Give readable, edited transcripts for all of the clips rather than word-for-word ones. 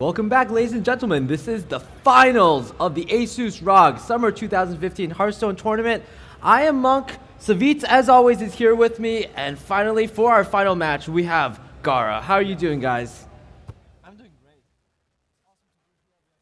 Welcome back, ladies and gentlemen. This is the finals of the ASUS ROG Summer 2015 Hearthstone Tournament. I am Monk. Savitz, as always, is here with me. And finally, for our final match, we have Gara. How are you doing, guys? I'm doing great.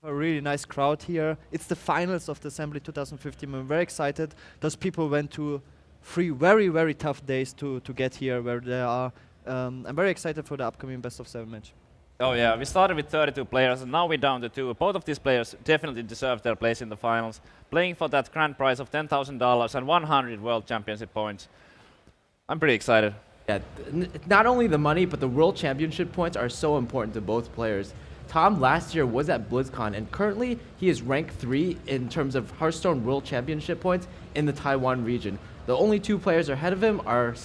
A really nice crowd here. It's the finals of the Assembly 2015. I'm very excited. Those people went to 3 very, very tough days to get here where they are. I'm very excited for the upcoming best of 7 match. Oh yeah, we started with 32 players and now we're down to 2. Both of these players definitely deserve their place in the finals, playing for that grand prize of $10,000 and 100 World Championship points. I'm pretty excited. Yeah, not only the money, but the World Championship points are so important to both players. Tom last year was at BlizzCon, and currently he is ranked 3 in terms of Hearthstone World Championship points in the Taiwan region. The only 2 players ahead of him are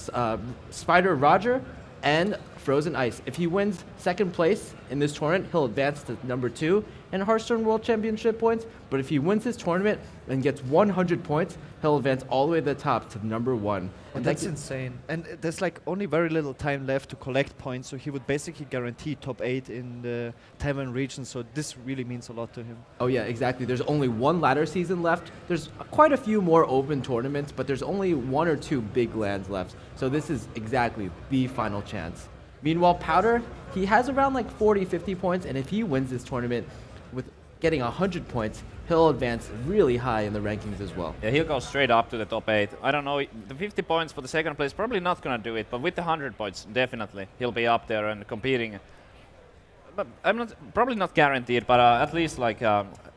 Spider Roger and Frozen Ice. If he wins second place in this tournament, he'll advance to number 2 in Hearthstone World Championship points. But if he wins this tournament and gets 100 points, he'll advance all the way to the top to number 1. And that's insane. And there's like only very little time left to collect points, so he would basically guarantee top 8 in the Taiwan region. So this really means a lot to him. Oh yeah, exactly. There's only 1 ladder season left. There's quite a few more open tournaments, but there's only 1 or 2 big lands left. So this is exactly the final chance. Meanwhile, Powder, he has around like 40, 50 points, and if he wins this tournament with getting 100 points, he'll advance really high in the rankings as well. Yeah, he'll go straight up to the top 8. I don't know, the 50 points for the second place probably not gonna do it, but with the 100 points, definitely he'll be up there and competing. But I'm probably not guaranteed, but at least like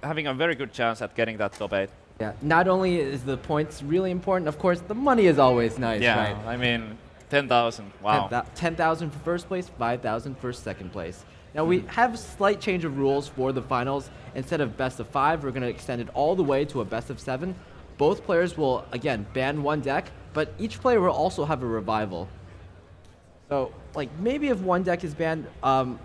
having a very good chance at getting that top 8. Yeah, not only is the points really important, of course, the money is always nice, Yeah, right? I mean, 10,000, wow. 10,000 for first place, 5,000 for second place. Now we have a slight change of rules for the finals. Instead of best of 5, we're going to extend it all the way to a best of 7. Both players will, again, ban 1 deck, but each player will also have a revival. So, like, maybe if 1 deck is banned,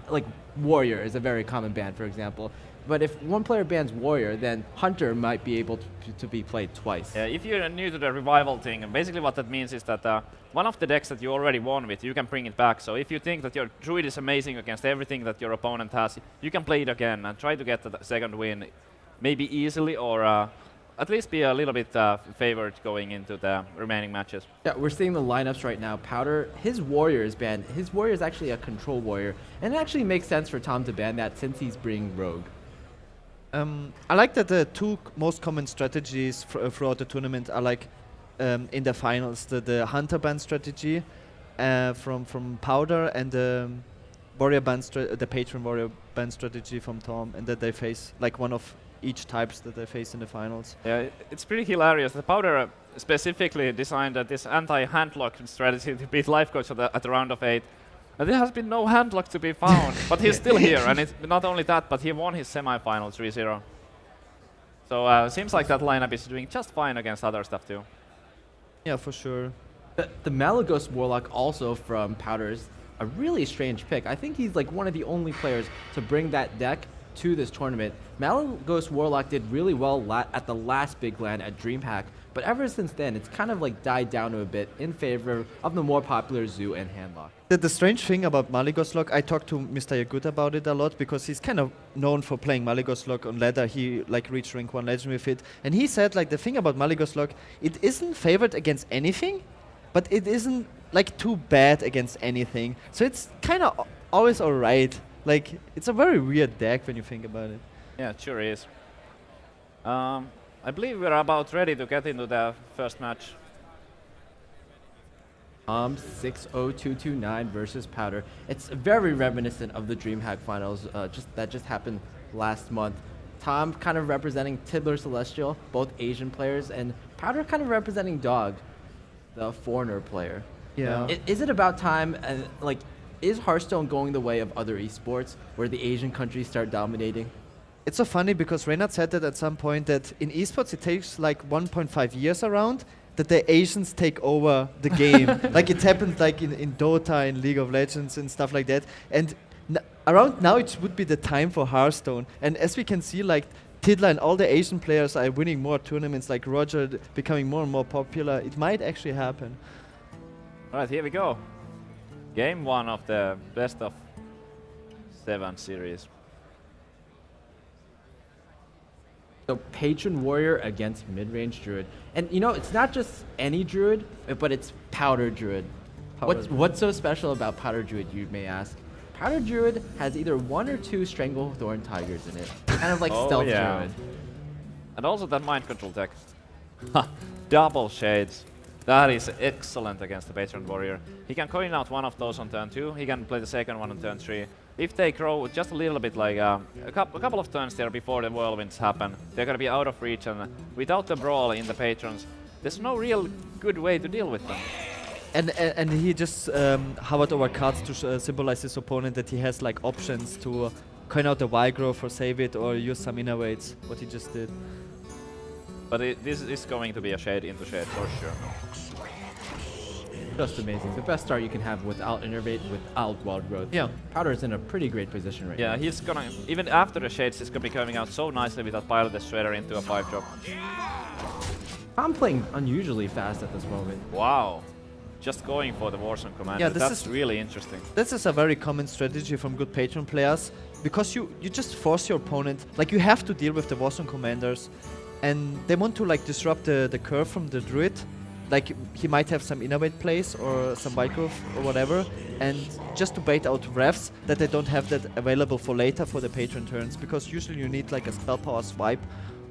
like Warrior is a very common ban, for example. But if 1 player bans Warrior, then Hunter might be able to be played twice. Yeah, if you're new to the revival thing, basically what that means is that one of the decks that you already won with, you can bring it back. So if you think that your Druid is amazing against everything that your opponent has, you can play it again and try to get the second win, maybe easily or at least be a little bit favored going into the remaining matches. Yeah, we're seeing the lineups right now. Powder, his Warrior is banned. His Warrior is actually a control Warrior, and it actually makes sense for Tom to ban that since he's bringing Rogue. I like that the 2 most common strategies throughout the tournament are like in the finals, the Hunter ban strategy from Powder and the Warrior ban the Patron Warrior ban strategy from Tom, and that they face like one of each types that they face in the finals. Yeah, it's pretty hilarious. The Powder specifically designed this anti-handlock strategy to beat Life Coach at the round of 8. And there has been no handlock to be found, but he's still here, and it's not only that, but he won his semi-final 3-0. So seems like that lineup is doing just fine against other stuff too. Yeah, for sure. The Malagos Warlock also from Powder is a really strange pick. I think he's like one of the only players to bring that deck to this tournament. Malagos Warlock did really well at the last big land at DreamHack, but ever since then, it's kind of like died down a bit in favor of the more popular Zoo and Handlock. The strange thing about Malagos Lock, I talked to Mr. Yagut about it a lot because he's kind of known for playing Malagos Lock on ladder. He like reached rank 1 legend with it, and he said like the thing about Malagos Lock, it isn't favored against anything, but it isn't like too bad against anything. So it's kind of always alright. Like it's a very weird deck when you think about it. Yeah, it sure is. I believe we're about ready to get into the first match. Tom60229 versus Powder. It's very reminiscent of the DreamHack finals that just happened last month. Tom kind of representing Tiddler Celestial, both Asian players, and Powder kind of representing Dog, the foreigner player. Yeah. Is it about time, like, is Hearthstone going the way of other esports, where the Asian countries start dominating? It's so funny because Reynard said that at some point that in esports it takes like 1.5 years around that the Asians take over the game. Like it happened like in Dota, in League of Legends and stuff like that. And around now it would be the time for Hearthstone. And as we can see, like Tidla and all the Asian players are winning more tournaments, like Roger becoming more and more popular. It might actually happen. All right, here we go. Game 1 of the best of 7 series. So Patron Warrior against mid-range Druid. And you know, it's not just any Druid, but it's Powder Druid. What's so special about Powder Druid, you may ask? Powder Druid has either 1 or 2 Stranglethorn Tigers in it. Kind of like Stealth Druid. And also that Mind Control tech. Ha! Double Shades. That is excellent against the Patron Warrior. He can coin out one of those on turn 2, he can play the second one on turn 3. If they grow just a little bit, like a couple of turns there before the whirlwinds happen, they're gonna be out of reach, and without the brawl in the Patrons, there's no real good way to deal with them. And he just hovered over cards to symbolize his opponent that he has like options to coin out the Y growth or save it or use some innervates, what he just did. But this is going to be a Shade into Shade for sure. Just amazing. The best start you can have without Innervate, without Wild Growth. Yeah. Powder's in a pretty great position right now. Yeah, he's gonna, even after the Shades, he's gonna be coming out so nicely with that Pilot the Shredder into a 5-drop. I'm playing unusually fast at this moment. Wow. Just going for the Warzone Commander. Yeah, that's really interesting. This is a very common strategy from good Patron players, because you just force your opponent, like you have to deal with the Warzone Commanders, and they want to like disrupt the curve from the Druid. Like he might have some innervate plays or some Wild Growth or whatever, and just to bait out refs that they don't have that available for later for the Patron turns, because usually you need like a spell power swipe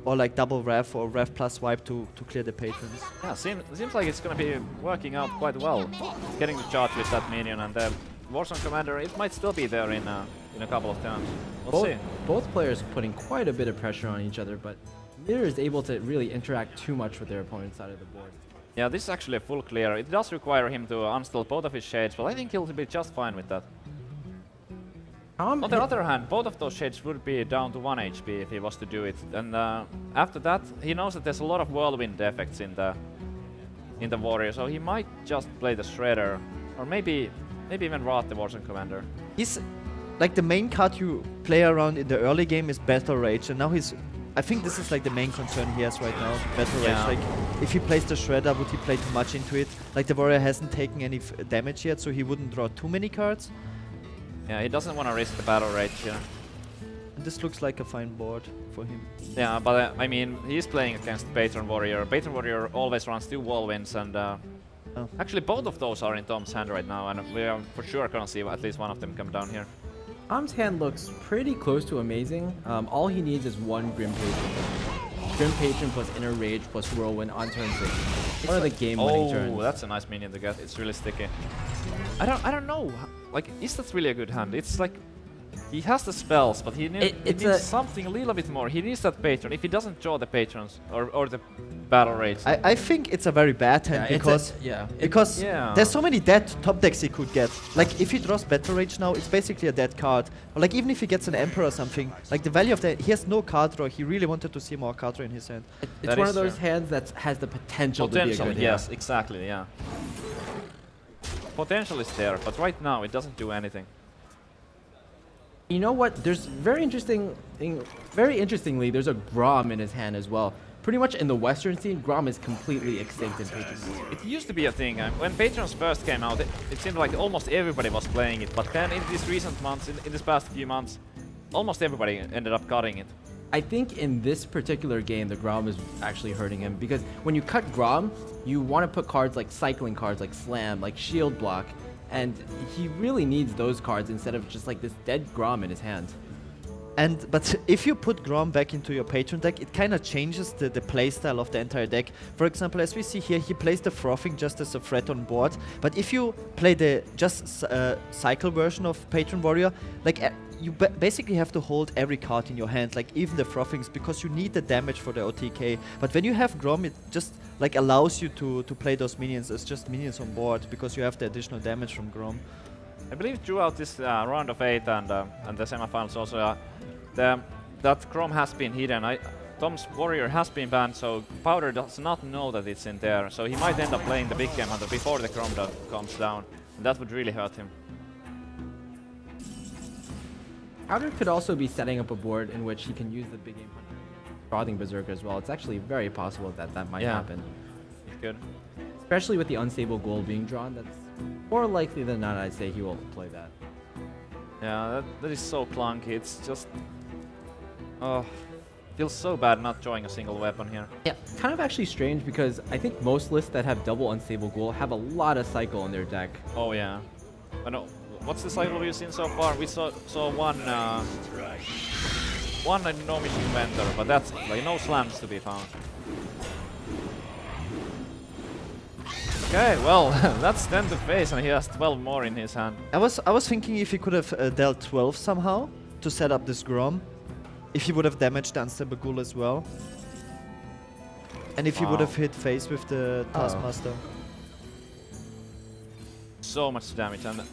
or like double ref or ref plus swipe to clear the Patrons. Yeah, seems like it's gonna be working out quite well. Getting the charge with that minion, and the Warzone Commander, it might still be there in a couple of turns. We'll see. Both players putting quite a bit of pressure on each other, but neither is able to really interact too much with their opponent's side of the board. Yeah, this is actually a full clear. It does require him to unstill both of his Shades, but I think he'll be just fine with that. On the other hand, both of those Shades would be down to 1 HP if he was to do it. And after that, he knows that there's a lot of Whirlwind effects in the Warrior, so he might just play the Shredder, or maybe even Wrath the Warzone Commander. He's like the main card you play around in the early game is Battle Rage, and now I think this is like the main concern he has right now, Battle Rage. Like, if he plays the Shredder, would he play too much into it? Like, the Warrior hasn't taken any damage yet, so he wouldn't draw too many cards. Yeah, he doesn't want to risk the Battle Rage here. And this looks like a fine board for him. Yeah, but I mean, he's playing against Patron Warrior. Patron Warrior always runs 2 Whirlwinds, and actually both of those are in Tom's hand right now, and we are for sure gonna see at least one of them come down here. Tom's hand looks pretty close to amazing. All he needs is 1 Grim Patron. Grim Patron plus Inner Rage plus Whirlwind on turn 6. One of the game-winning turns. Oh, that's a nice minion to get. It's really sticky. I don't know. Like, is that really a good hand? It's like he has the spells, but he needs something a little bit more. He needs that Patron. If he doesn't draw the Patrons or the Battle Rage, I think it's a very bad hand because there's so many dead top decks he could get. Like if he draws Battle Rage now, it's basically a dead card. Or like even if he gets an Emperor or something, like the value of that, he has no card draw. He really wanted to see more card draw in his hand. It's one of those hands that has the potential to be a good hand. Yes, exactly. Yeah. Potential is there, but right now it doesn't do anything. You know what? There's very interestingly, there's a Grom in his hand as well. Pretty much in the Western scene, Grom is completely extinct in Patrons. It used to be a thing. When Patrons first came out, it seemed like almost everybody was playing it. But then in these recent months, in this past few months, almost everybody ended up cutting it. I think in this particular game, the Grom is actually hurting him, because when you cut Grom, you want to put cards like cycling cards, like Slam, like Shield Block, and he really needs those cards instead of just like this dead Grom in his hand. But if you put Grom back into your Patron deck, it kind of changes the playstyle of the entire deck. For example, as we see here, he plays the Frothing just as a threat on board. But if you play the cycle version of Patron Warrior, like you basically have to hold every card in your hand, like even the Frothings, because you need the damage for the OTK. But when you have Grom, it just like allows you to play those minions as just minions on board, because you have the additional damage from Grom. I believe throughout this round of 8 and the semifinals also, that Grom has been hidden. Tom's Warrior has been banned, so Powder does not know that it's in there, so he might end up playing the big game hunter before the Grom comes down, and that would really hurt him. Powder could also be setting up a board in which he can use the big game hunter, Frothing Berserker as well. It's actually very possible that might happen. It's good. Especially with the unstable gold being drawn, that's more likely than not, I'd say he will play that. Yeah, that is so clunky. It's just... Oh, Feels so bad not drawing a single weapon here. Yeah, kind of actually strange because I think most lists that have double unstable ghoul have a lot of cycle in their deck. Oh yeah. I know. What's the cycle we've seen so far? We saw one no mission vendor, but that's like no slams to be found. Okay, well, that's 10 to face, and he has 12 more in his hand. I was thinking if he could have dealt 12 somehow to set up this Grom, if he would have damaged the unstable ghoul as well, and if he would have hit face with the Taskmaster. So much damage, and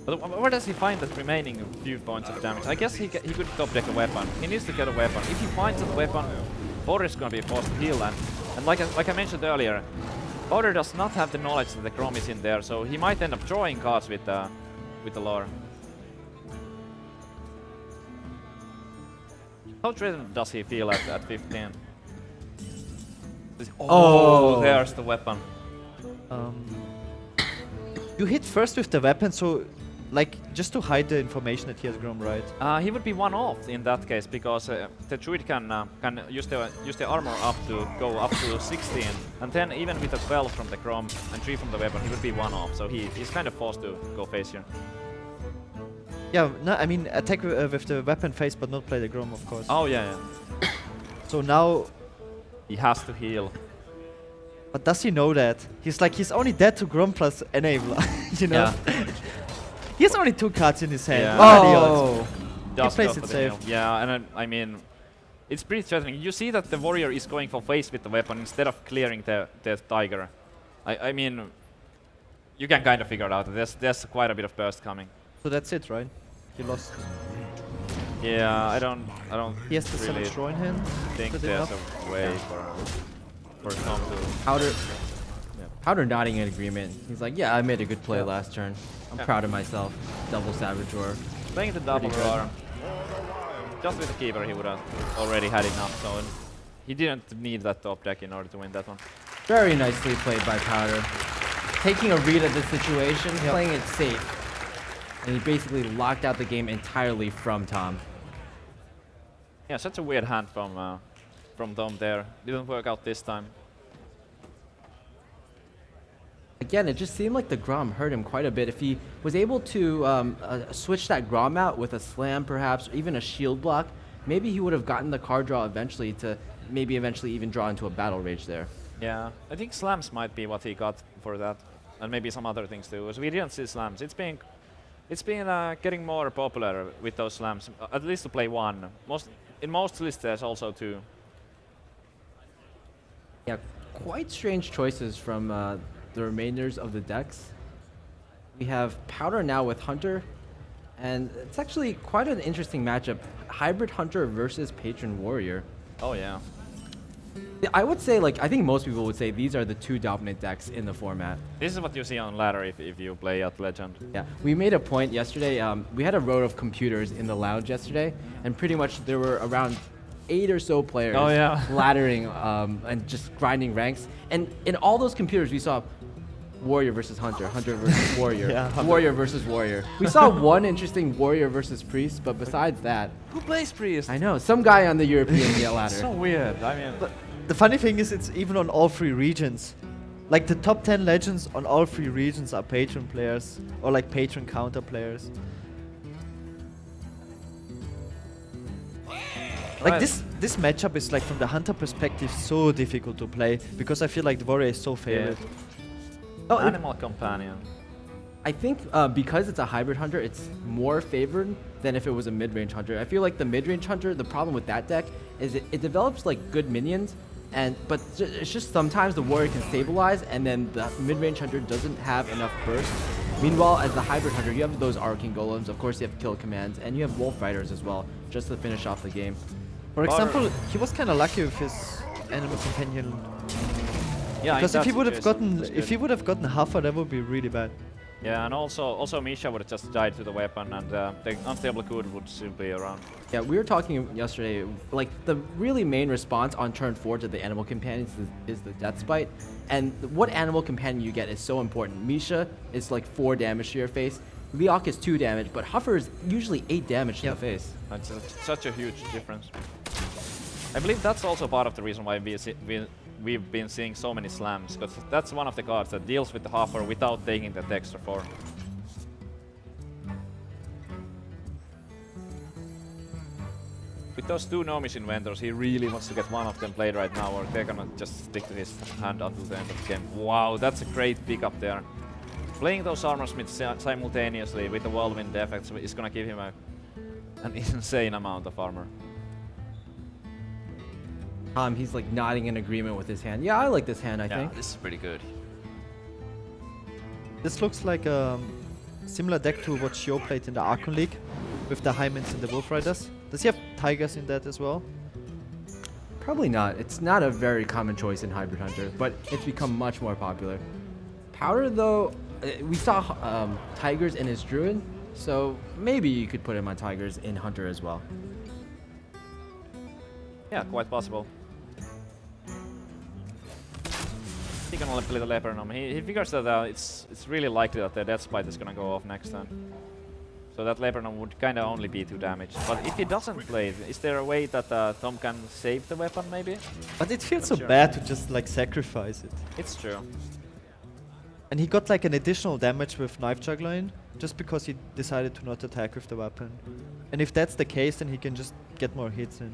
but where does he find that remaining few points of damage? I guess he could top deck a weapon. He needs to get a weapon. If he finds a weapon, Powder is gonna be forced to heal, and like I mentioned earlier, Powder does not have the knowledge that the Grom is in there, so he might end up drawing cards with the lore. How threatened does he feel at 15? Oh, there's the weapon. You hit first with the weapon, so like just to hide the information that he has Grom, right? He would be one off in that case because the druid can use the armor up to go up to 16, and then even with a 12 from the Grom and 3 from the weapon, he would be one off. So he's kind of forced to go face here. Yeah, no, I mean attack with the weapon face, but not play the Grom, of course. Oh yeah. So now He has to heal. but does he know that? He's only dead to Grom plus Enabler, you know? Yeah. He has only 2 cards in his hand. Yeah. What are the odds? Does plays go it for the safe. heal. Yeah, and I mean, it's pretty threatening. You see that the warrior is going for face with the weapon instead of clearing the tiger. I mean, you can kind of figure it out. There's quite a bit of burst coming. So that's it, right? He lost. Yeah, I don't He has the really Savage Draw in hand. think Good there's enough. a way for Tom to. Powder nodding in agreement. He's like, yeah, I made a good play last turn. I'm proud of myself. Double Savage Roar. Playing the double Pretty good. roar. Just with the keeper, he would have already had enough, so he didn't need that top deck in order to win that one. Very nicely played by Powder. Taking a read of the situation, playing it safe. And he basically locked out the game entirely from Tom. Yeah, such a weird hand from Tom there. Didn't work out this time. Again, it just seemed like the Grom hurt him quite a bit. If he was able to switch that Grom out with a slam perhaps, or even a shield block, maybe he would have gotten the card draw eventually to maybe eventually even draw into a battle rage there. Yeah, I think slams might be what he got for that, and maybe some other things too. So we didn't see slams. It's been getting more popular with those slams, at least to play one. In most lists there's also 2. Yeah, quite strange choices from the remainders of the decks. We have Powder now with Hunter, and it's actually quite an interesting matchup. Hybrid Hunter versus Patron Warrior. Oh yeah. I would say, like, I think most people would say these are the 2 dominant decks in the format. This is what you see on ladder if you play at Legend. Yeah, we made a point yesterday. We had a row of computers in the lounge yesterday, and pretty much there were around 8 or so players laddering and just grinding ranks. And in all those computers, we saw Warrior versus Hunter, Hunter versus Warrior, Warrior versus Warrior. We saw one interesting Warrior versus Priest, but besides that, Who plays Priest? I know some guy on the European ladder. So weird. I mean, But the funny thing is, it's even on all 3 regions. Like the top 10 legends on all 3 regions are Patron players or like Patron counter players. Like this matchup is like from the Hunter perspective so difficult to play because I feel like the Warrior is so favored. Oh, Animal Companion. I think because it's a hybrid hunter, it's more favored than if it was a mid-range hunter. I feel like the mid-range hunter, the problem with that deck is it develops like good minions, but it's just sometimes the warrior can stabilize, and then the mid-range hunter doesn't have enough burst. Meanwhile, as the hybrid hunter, you have those arcane golems. Of course, you have kill commands, and you have wolf riders as well, just to finish off the game. For example, he was kind of lucky with his animal companion. Yeah, Because if he would have gotten Huffer, that would be really bad. Yeah, and also Misha would have just died to the weapon, and the unstable good would still be around. Yeah, we were talking yesterday, like the really main response on turn 4 to the animal companions is the death spite, and what animal companion you get is so important. Misha is like 4 damage to your face, Leok is 2 damage, but Huffer is usually 8 damage to the face. That's such a huge difference. I believe that's also part of the reason why we've been seeing so many slams, because that's one of the cards that deals with the hover without taking that extra 4. With those 2 Gnomish inventors, he really wants to get one of them played right now, or they're gonna just stick to his hand until the end of the game. Wow, that's a great pickup there. Playing those armor smiths simultaneously with the whirlwind effects is gonna give him an insane amount of armor. He's like nodding in agreement with his hand. Yeah, I like this hand, I think. This is pretty good. This looks like a similar deck to what Shio played in the Archon League with the Hymens and the Wolf Riders. Does he have Tigers in that as well? Probably not. It's not a very common choice in Hybrid Hunter, but it's become much more popular. Powder, though, we saw Tigers in his Druid, so maybe you could put him on Tigers in Hunter as well. Yeah, quite possible. He can only play the Leper Gnome. He figures that it's really likely that the Death Spite is gonna go off next turn. So that Leper Gnome would kinda only be 2 damage. But if he doesn't play it, is there a way that Tom can save the weapon maybe? But it feels Not so sure. bad to just like sacrifice it. It's true. And he got like an additional damage with Knife Juggler in, just because he decided to not attack with the weapon. And if that's the case, then he can just get more hits in.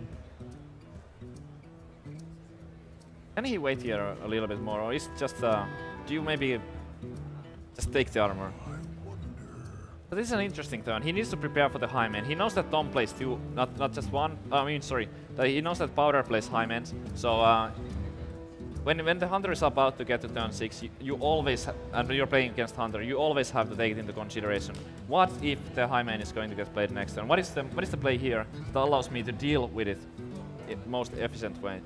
Can he wait here a little bit more, or is it just do you maybe just take the armor? But this is an interesting turn. He needs to prepare for the Hymen. He knows that Tom plays 2, not just 1. I mean, sorry, that he knows that Powder plays Hymens. So when the Hunter is about to get to turn 6, you always and you're playing against Hunter, you always have to take it into consideration. What if the Hymen is going to get played next turn? What is the play here that allows me to deal with it in most efficient way?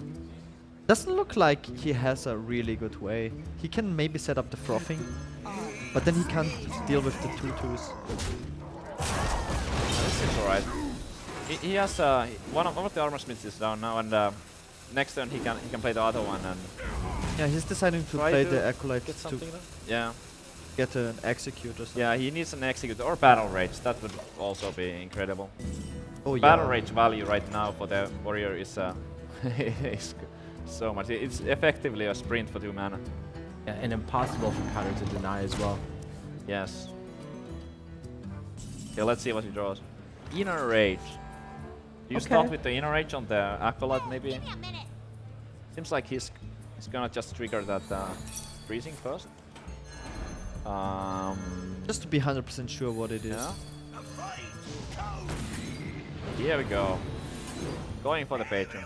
Doesn't look like he has a really good way. He can maybe set up the frothing, but then he can't deal with the 2/2s. This seems alright. He has one of the armor smiths is down now, and next turn he can play the other one and Yeah, he's deciding to try play to the Acolyte get to something. Yeah, get an Execute or something. yeah. He needs an execute or battle rage. That would also be incredible. Oh yeah. Battle rage value right now for the warrior is is so much. It's effectively a sprint for 2 mana. Yeah, and impossible for Powder to deny as well. Yes. Okay, let's see what he draws. Inner rage. Do you start with the inner rage on the acolyte maybe? Seems like he's gonna just trigger that freezing first. Just to be 100% sure what it is. Yeah. Here we go. Going for the patron.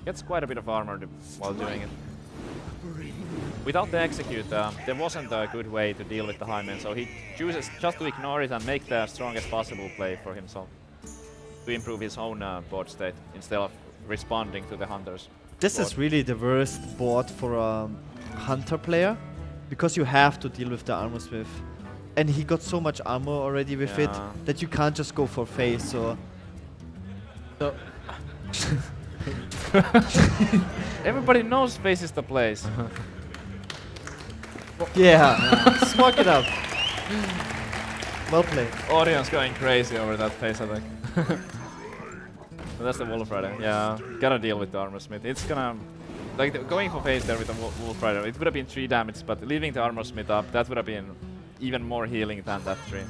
Gets quite a bit of armor while doing it. Without the execute, there wasn't a good way to deal with the Hymen, so he chooses just to ignore it and make the strongest possible play for himself to improve his own board state instead of responding to the Hunters. This is really the worst board for a Hunter player, because you have to deal with the armor smith. And he got so much armor already with it that you can't just go for face, so... Everybody knows face is the place. Yeah, smoke it up. Well played. Audience going crazy over that face attack. That's the Wolf Rider. Yeah, gotta deal with the Armor Smith. It's gonna... Like, going for face there with the Wolf Rider, it would have been 3 damage, but leaving the Armor Smith up, that would have been even more healing than that 3.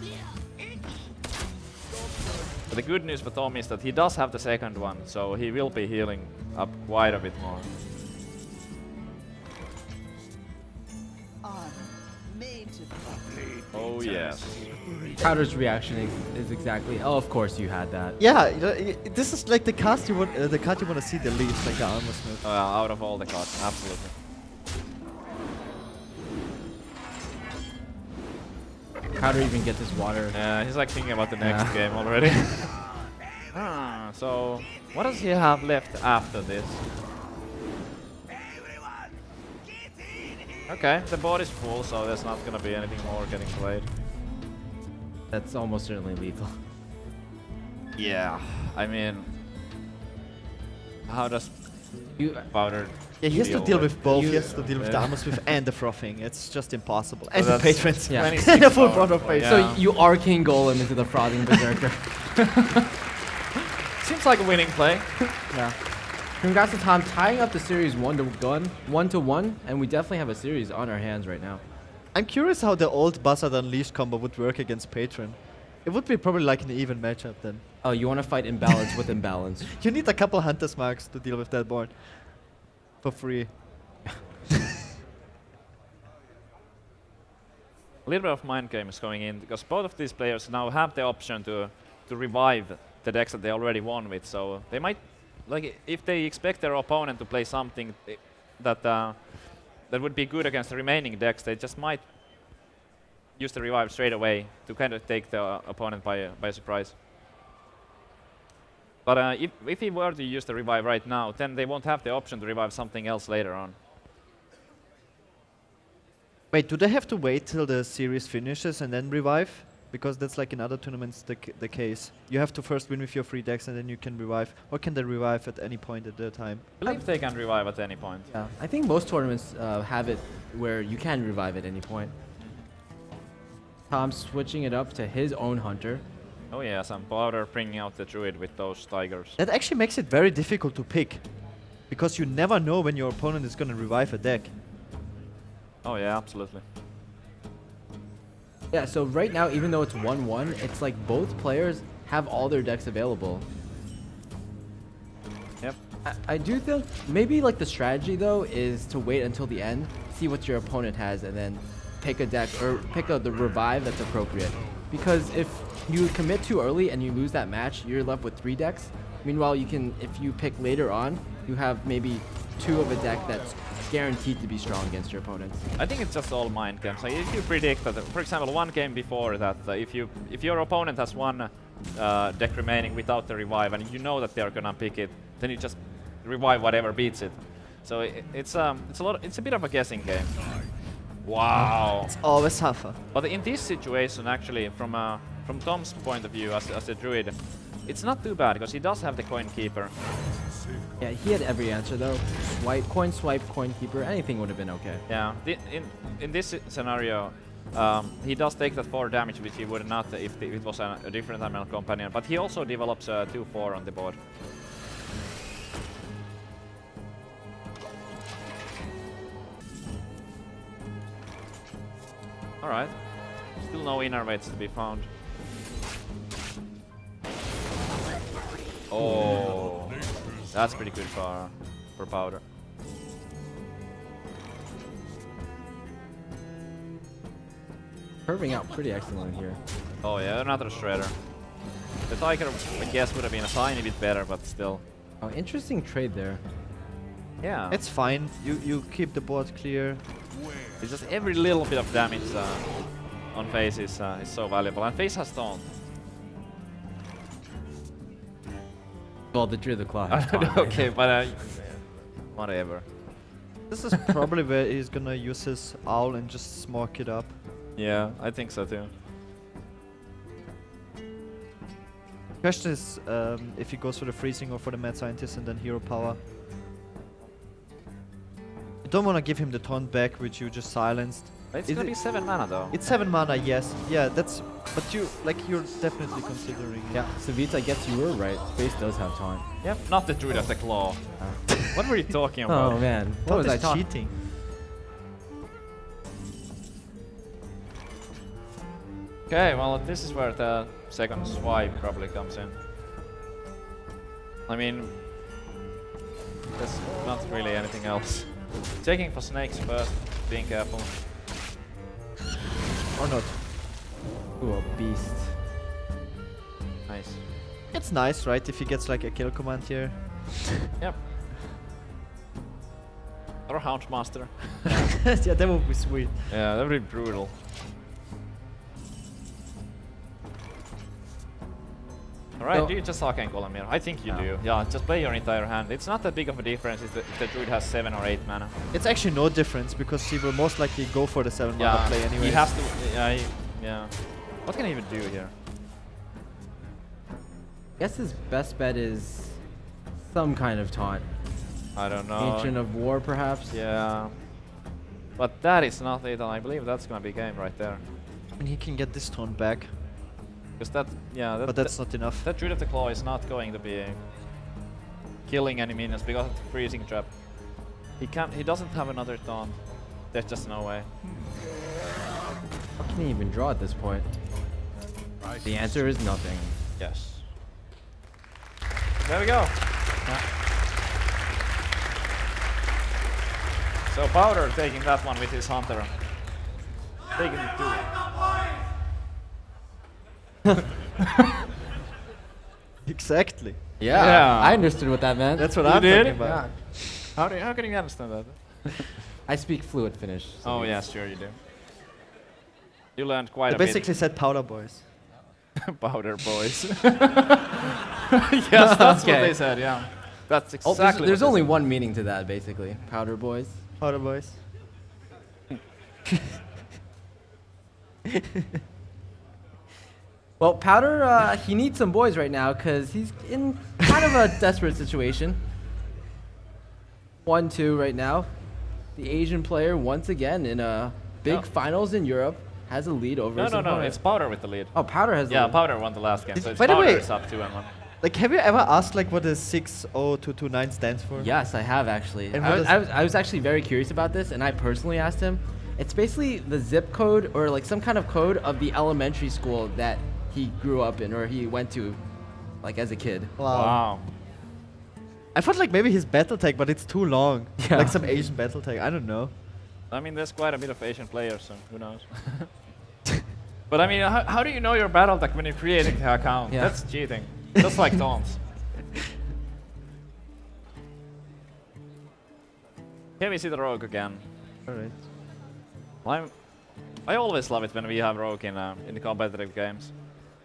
But the good news for Tom is that he does have the second one, so he will be healing up quite a bit more. Oh yes. Powder's reaction is exactly, oh, of course you had that. Yeah, this is like the card you want to see the least, like the armor smith. Out of all the cards, absolutely. Powder even gets his water. Yeah, he's like thinking about the next game already. So what does he have left after this? Okay, the board is full, so there's not gonna be anything more getting played. That's almost certainly lethal. Yeah, I mean, how does Powder? Yeah, he has to deal with both. He has to deal with the Yeah. armor smith and the frothing. It's just impossible. So And the that's patrons. Yeah. And a full board of patrons. So you arcane golem into the frothing berserker. Seems like a winning play. Yeah. Congrats to Tom tying up the series 1-1, and we definitely have a series on our hands right now. I'm curious how the old Buzzard Unleashed combo would work against Patron. It would be probably like an even matchup then. Oh, you want to fight imbalance with imbalance. You need a couple Hunter's Marks to deal with that board. For free. A little bit of mind game is going in because both of these players now have the option to revive the decks that they already won with. So they might, like, if they expect their opponent to play something that that would be good against the remaining decks, they just might use the revive straight away to kind of take the opponent by surprise. But if he were to use the revive right now, then they won't have the option to revive something else later on. Wait, do they have to wait till the series finishes and then revive? Because that's like in other tournaments the case. You have to first win with your 3 decks and then you can revive. Or can they revive at any point at the time? I believe they can revive at any point. Yeah, I think most tournaments have it where you can revive at any point. Tom switching it up to his own hunter. Oh yeah, some powder bringing out the druid with those tigers. That actually makes it very difficult to pick. Because you never know when your opponent is going to revive a deck. Oh yeah, absolutely. Yeah, so right now, even though it's 1-1, it's like both players have all their decks available. Yep. I do think maybe like the strategy though is to wait until the end, see what your opponent has, and then pick a deck or pick the revive that's appropriate. Because if you commit too early and you lose that match, you're left with 3 decks. Meanwhile, you can, if you pick later on, you have maybe 2 of a deck that's guaranteed to be strong against your opponents. I think it's just all mind games. Like if you predict that, for example, one game before that, if your opponent has one deck remaining without the revive, and you know that they're gonna pick it, then you just revive whatever beats it. So it's a bit of a guessing game. Wow. It's always tougher. But in this situation, actually, from Tom's point of view as a druid, it's not too bad because he does have the coin keeper. Yeah, he had every answer though. Swipe, coin keeper, anything would have been okay. Yeah, in this scenario, he does take that 4 damage, which he would not if it was a different ML companion. But he also develops 2/4 on the board. All right, still no innervates to be found. Oh, that's pretty good for powder. Curving out pretty excellent here. Oh yeah, another shredder. The tiger, I guess, would have been a tiny bit better, but still. Oh, interesting trade there. Yeah. It's fine. You keep the board clear. It's just every little bit of damage on face is so valuable, and face has taunt. Well, the Druid of the Claw has taunt. Okay, but whatever. This is probably where he's gonna use his owl and just smoke it up. Yeah, I think so too. Question is if he goes for the freezing or for the mad scientist and then hero power. You don't want to give him the taunt back, which you just silenced. It's Is gonna it- be 7 mana though. It's 7 mana, yes. Yeah, that's. But you're definitely considering. Yeah, Savita, I guess you were right. Space does have taunt. Yep, not the Druid of the Claw. What were you talking about? Oh man, what Taunt was I is talking? cheating. Okay, well, this is where the second swipe probably comes in. I mean, there's not really anything else. Checking for snakes first, being careful. Or not. Ooh, a beast. Nice. It's nice, right? If he gets like a kill command here. Yep. Or Houndmaster. Yeah, that would be sweet. Yeah, that would be brutal. Alright, So- do you just Arcane Golem here? I think you No. do. Yeah, just play your entire hand. It's not that big of a difference if the Druid has 7 or 8 mana. It's actually no difference because he will most likely go for the 7 mana Yeah, play anyway. he has to. Yeah, yeah. What can he even do here? I guess his best bet is some kind of taunt. I don't know. Ancient of War, perhaps? Yeah. But that is not it, and I believe that's gonna be game right there. And he can get this taunt back. Because that, yeah, But that's not enough. that Druid of the Claw is not going to be killing any minions because of the freezing trap. He doesn't have another taunt. There's just no way. What can he even draw at this point? The answer is nothing. Yes. There we go. So Powder taking that one with his Hunter. Taking it too. Exactly. Yeah, I understood what that meant. That's what You I'm did? talking about. Yeah. How can you understand that? I speak fluent Finnish. so Oh yes. yeah, sure you do. You learned quite They a basically said powder boys. bit. Powder boys. Yes, that's what Okay. they said. Yeah, that's Oh, exactly. there's what only they one meaning to that, basically. Powder boys. Powder boys. Well, Powder, he needs some boys right now because he's in kind of a desperate situation. 1-2 right now. The Asian player, once again, in a big No. finals in Europe, has a lead over his No, opponent. it's Powder with the lead. Oh, Powder has the Yeah, lead. Powder won the last game, so it's By the Powder way- is up 2-1. Like, have you ever asked like what the 60229 stands for? Yes, I have actually. And I what was, is- I was actually very curious about this, and I personally asked him. It's basically the zip code or like some kind of code of the elementary school that he grew up in or he went to, like as a kid. Wow. I thought like maybe his battle tag, but it's too long. Yeah. Like some Asian battle tag. I don't know. I mean, there's quite a bit of Asian players, so who knows? But I mean, how do you know your battle tag when you're creating the account? Yeah. That's cheating. Just like taunts. Here we see the Rogue again. Alright. I always love it when we have Rogue in the competitive games.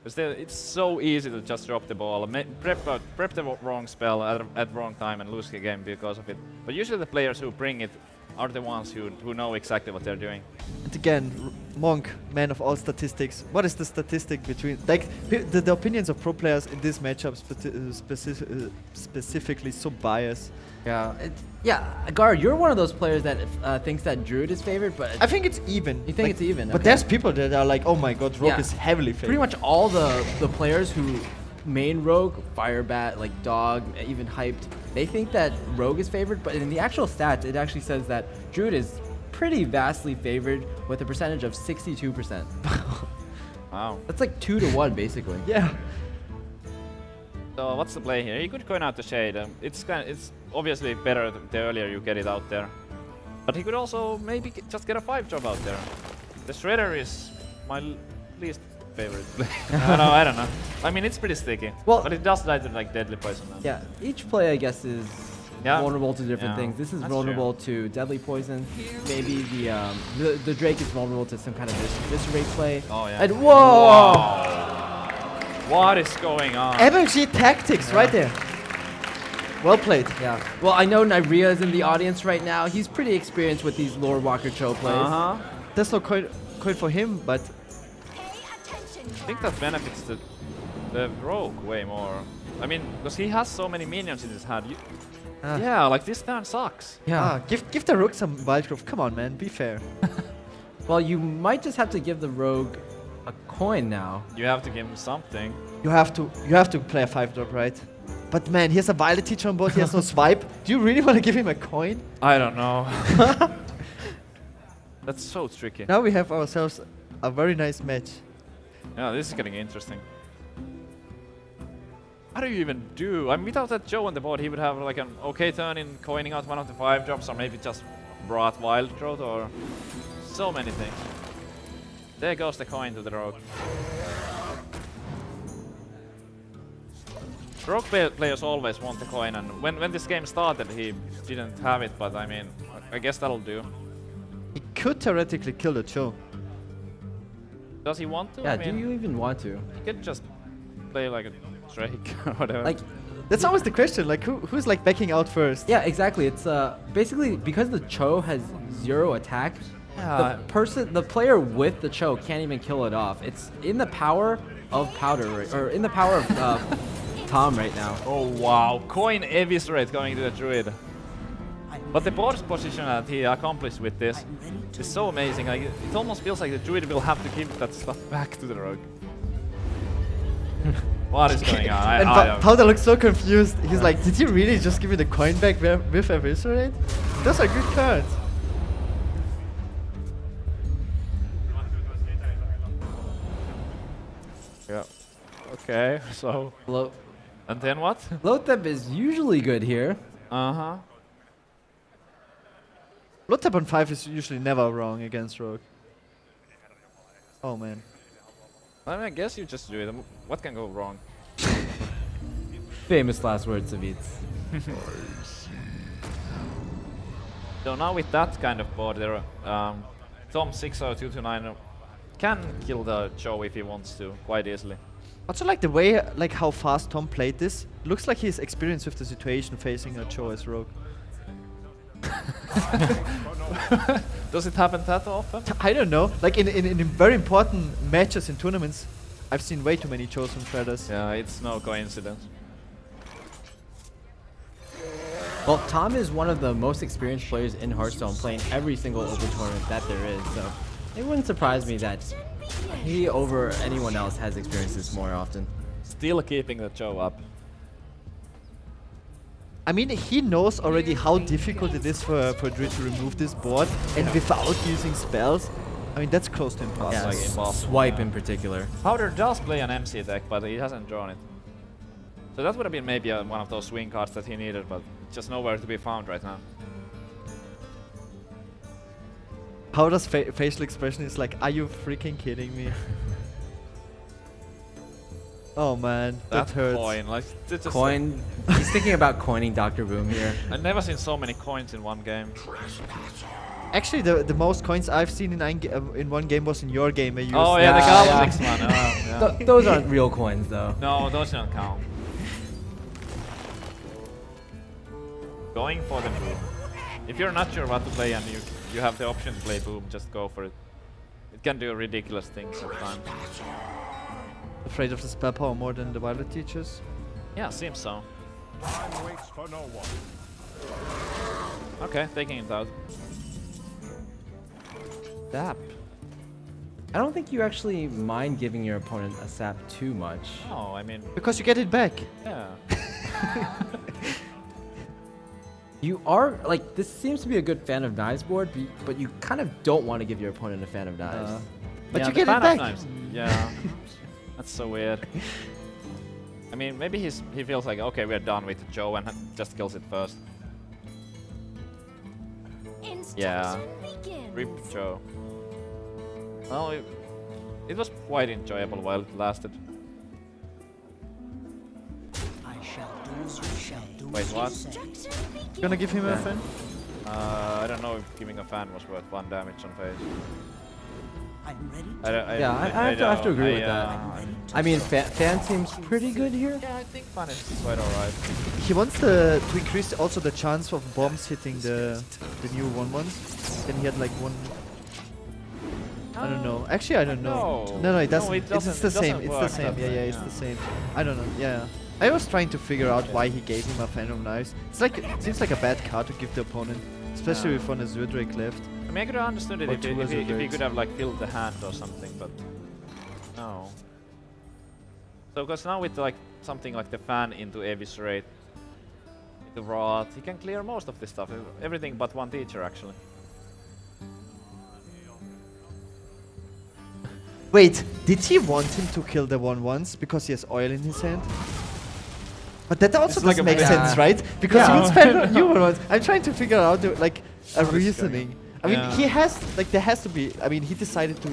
Because it's so easy to just drop the ball, prep the wrong spell at wrong time and lose the game because of it. But usually the players who bring it are the ones who know exactly what they're doing. And again, Monk, man of all statistics. What is the statistic between like the opinions of pro players in this matchup specifically so biased? Yeah, Gar, you're one of those players that thinks that Druid is favored, but I think it's even. You think Like, it's even, But okay. there's people that are like, oh my god, Rogue Yeah. is heavily favored. pretty much all the players who main Rogue, Firebat, like Dog, even Hyped, they think that Rogue is favored, but in the actual stats, it actually says that Druid is pretty vastly favored with a percentage of 62%. Wow. That's like 2-1 basically. Yeah. So what's the play here? You could coin out the Shade. It's obviously better the earlier you get it out there. But he could also maybe just get a 5-drop out there. The Shredder is my least favorite play. I don't know. I mean, it's pretty sticky. Well- but it does die to like deadly poison. Yeah, each play I guess is Yeah. vulnerable to different Yeah, things. This is that's vulnerable to deadly poison. Maybe the Drake is vulnerable to some kind of viscerate play. Oh yeah. And whoa! Wow. What is going on? MLG tactics right there. Well played. Yeah. Well, I know Nyria is in the audience right now. He's pretty experienced with these Lord Walker Cho plays. Uh-huh. There's no coin for him, but I think that benefits the Rogue way more. I mean, because he has so many minions in his hand. Yeah, like this turn sucks. Yeah. give the Rook some wild growth. Come on, man, be fair. Well, you might just have to give the Rogue a coin now. You have to give him something. You have to play a 5-drop, right? But man, here's a Violet teacher on board. He has no swipe. Do you really want to give him a coin? I don't know. That's so tricky. Now we have ourselves a very nice match. Yeah, this is getting interesting. How do you even do? I mean, without that Joe on the board, he would have like an okay turn in coining out one of the 5-drops, or maybe just brought Wild Growth, or so many things. There goes the coin to the Rogue. Rogue players always want the coin, and when this game started, he didn't have it, but I mean, I guess that'll do. He could theoretically kill the Joe. Does he want to? Yeah, I mean, do you even want to? he could just play like a Drake or whatever. Like, That's always the question. Like, who's like backing out first? yeah, exactly. It's basically because the Cho has 0 attack. Yeah. The player with the Cho can't even kill it off. It's in the power of Powder, or in the power of Tom right now. Oh wow, coin eviscerate going to the Druid. But the board position that he accomplished with this is so amazing. Like, it almost feels like the Druid will have to give that stuff back to the Rogue. What is going on? And I don't. Powder looks so confused. He's like, did you really just give me the coin back with Eviscerate? Those are good cards. Yeah. Okay, so. And then what? Lothep is usually good here. Uh-huh. Blood tap on 5 is usually never wrong against Rogue. Oh man. I mean, I guess you just do it. What can go wrong? Famous last words of Eats. So now with that kind of board, there, Tom60229 can kill the Joe if he wants to, quite easily. Also like the way, like how fast Tom played this, looks like he's experienced with the situation facing a Joe as Rogue. Does it happen that often? I don't know. Like in very important matches in tournaments, I've seen way too many Joes from Shredders. Yeah, it's no coincidence. Well, Tom is one of the most experienced players in Hearthstone, playing every single open tournament that there is. So it wouldn't surprise me that he, over anyone else, has experienced this more often. Still keeping the Joe up. I mean, he knows already how difficult it is for Druid to remove this board, and without using spells, I mean, that's close to impossible. Yeah, like impossible, Swipe yeah. in particular. Powder does play an MC deck, but he hasn't drawn it. So that would have been maybe one of those swing cards that he needed, but just nowhere to be found right now. Powder's facial expression is like, are you freaking kidding me? Oh man, that hurts. Coin, like, it's just Coin. He's thinking about coining Dr. Boom here. I've never seen so many coins in one game. Actually, the most coins I've seen in one game was in your game. Where you Oh used yeah, the Yeah, Galvanix one. Yeah. Those aren't real coins, though. No, those don't count. Going for the boom. If you're not sure what to play and you have the option to play boom, just go for it. It can do ridiculous things sometimes. Afraid of the spell power more than the Violet teachers? Yeah, seems so. Time waits for no one. Okay, taking it out. Sap. I don't think you actually mind giving your opponent a sap too much. No, I mean, Because you get it back. yeah. You are, like, this seems to be a good Fan of Knives board, but you kind of don't want to give your opponent a Fan of Knives. But Yeah, you the get it fan of back. knives. Yeah. That's so weird. I mean, maybe he feels like, okay, we're done with Joe and just kills it first. Yeah. Rip Joe. Well, it was quite enjoyable while it lasted. Wait, what? Gonna give him a fan? I don't know if giving a fan was worth 1 damage on face. Yeah, I have to agree with that. I mean, Fan seems pretty good here. Yeah, I think fan is quite alright. He wants to increase also the chance of bombs hitting the new 1/1s. Then he had like one. I don't know. Actually, I don't know. No. No, it doesn't. No, it doesn't. It's the It same. doesn't It's the work same. that Yeah, way, yeah, it's yeah. the same. I don't know. Yeah. I was trying to figure out why he gave him a Fan of Knives. It's like, it seems like a bad card to give the opponent, especially Yeah. with one Azure Drake left. I mean, I could have understood it Or if two he Azure could have like filled the hand or something, but no. So, because now with like something like the fan into Eviscerate, the Rot, he can clear most of this stuff, everything but one teacher actually. Wait, did he want him to kill the 1/1s because he has oil in his hand? But that also It's like doesn't a make bit- sense, right? Because he Yeah. would spend new 1/1s. I'm trying to figure out like a What is reasoning. I mean, Yeah. he has like there has to be. I mean, he decided to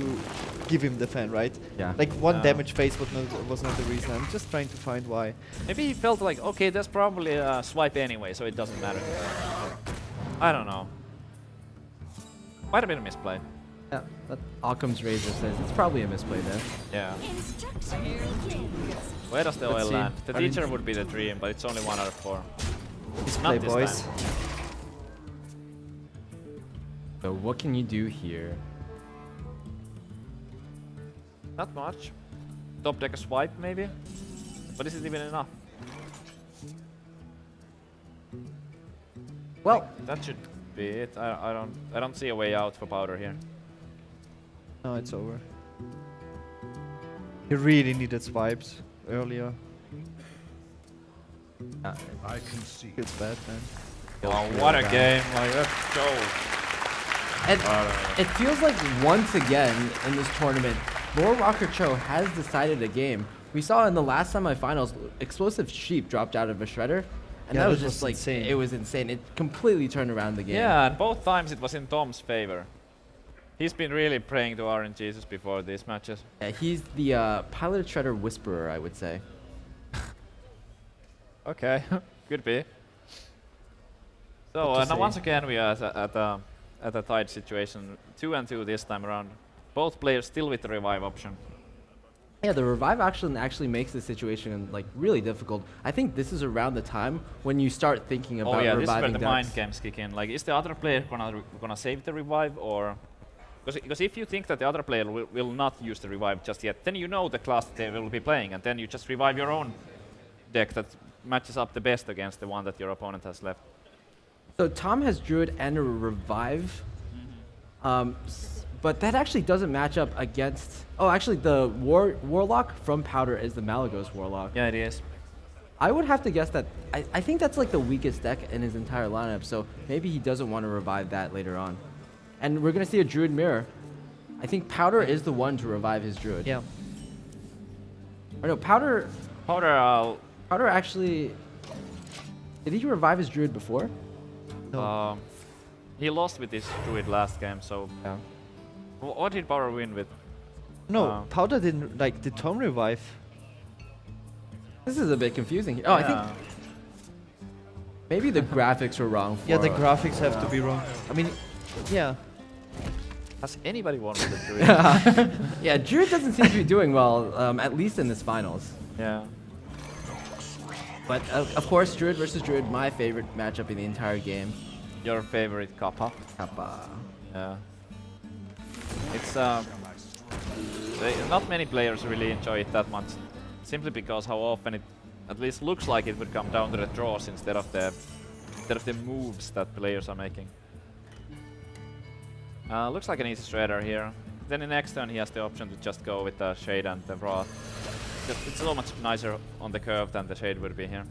give him the fan, right? Yeah. Like one Yeah. damage phase was not the reason. I'm just trying to find why. Maybe he felt like, okay, there's probably a swipe anyway, so it doesn't matter. I don't know. Might have been a misplay. Yeah, that Occam's Razor says it's probably a misplay there. Yeah. Where does the Let's oil see. land? The I mean- teacher would be the dream, but it's only 1 out of 4. Display, Not this boys. time. So what can you do here? Not much. Top deck a swipe maybe? But is it even enough? Well, That should be it. I don't see a way out for Powder here. No, it's over. He really needed swipes earlier. I concede. Feels bad, man. Oh, what a game! Like let's go. And it feels like once again in this tournament, Lord Rocker Cho has decided a game. We saw in the last semifinals, Explosive Sheep dropped out of a shredder, and Yeah, that was that just was like insane. it was insane. It completely turned around the game. Yeah, and both times it was in Tom's favor. He's been really praying to RNGesus before these matches. Yeah, he's the pilot shredder whisperer, I would say. Okay, could be. So What to now say? once again we are at a tight situation, 2-2 this time around. Both players still with the revive option. Yeah, the revive actually makes the situation like really difficult. I think this is around the time when you start thinking about Oh yeah, this is where reviving the decks. mind games kick in. Like, is the other player gonna save the revive, or because if you think that the other player will not use the revive just yet, then you know the class that they will be playing, and then you just revive your own deck that matches up the best against the one that your opponent has left. So Tom has Druid and a revive, but that actually doesn't match up against. Oh, actually, the Warlock from Powder is the Malagos Warlock. Yeah, it is. I would have to guess that. I think that's like the weakest deck in his entire lineup, so maybe he doesn't want to revive that later on. And we're gonna see a Druid Mirror. I think Powder is the one to revive his Druid. Yeah. Or no, Powder Powder, actually. Did he revive his Druid before? No. he lost with his Druid last game, so Yeah. what did Powder win with? No, Powder didn't like the Tom revive. This is a bit confusing. Oh, I think maybe the graphics were wrong. For, Yeah, the graphics have to be wrong. I mean, yeah. Has anybody won with the Druid? Yeah, Druid doesn't seem to be doing well, at least in this finals. Yeah. But of course, Druid versus Druid, my favorite matchup in the entire game. Your favorite Kappa? Kappa. Yeah. It's not many players really enjoy it that much, simply because how often it at least looks like it would come down to the draws instead of the moves that players are making. Looks like an easy shredder here. Then in next turn he has the option to just go with the Shade and the Wrath. It's so much nicer on the curve than the Shade would be here.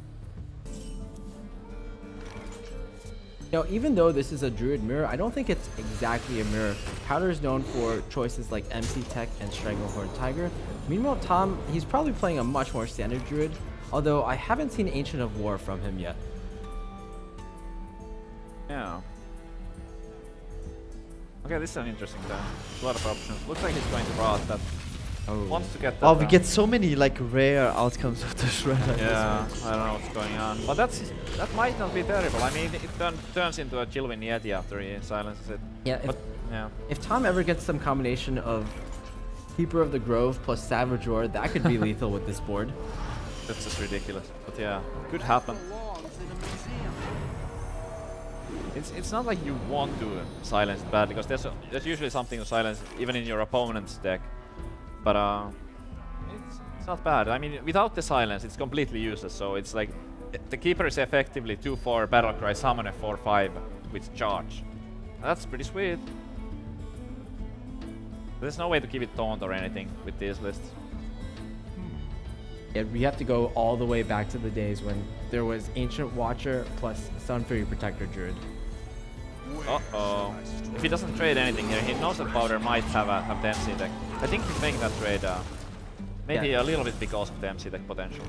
You know, even though this is a Druid mirror, I don't think it's exactly a mirror. Powder is known for choices like MC Tech and Stranglehorn Tiger. Meanwhile, Tom, he's probably playing a much more standard Druid, although I haven't seen Ancient of War from him yet. Yeah. Okay, this is an interesting turn. A lot of options. Looks like he's going to Wrath that wants to get that. Oh, we get so many like rare outcomes of the shredder. Yeah, I don't know what's going on. But that might not be terrible. I mean, it turns into a Chillwin Yeti after he silences it. Yeah, But, yeah. if Tom ever gets some combination of Keeper of the Grove plus Savage Roar, that could be lethal with this board. That's just ridiculous. But yeah, could happen. It's not like you want to silence it bad, because there's usually something to silence even in your opponent's deck. But it's not bad. I mean, without the silence, it's completely useless. So it's like the Keeper is effectively 2/4 Battlecry summon a 4/5 with charge. That's pretty sweet. There's no way to keep it taunt or anything with these lists. Yeah, we have to go all the way back to the days when there was Ancient Watcher plus Sun Fury Protector Druid. Uh-oh. If he doesn't trade anything here, he knows that Powder might have the MC deck. I think he's making that trade maybe a little bit because of the MC deck potential.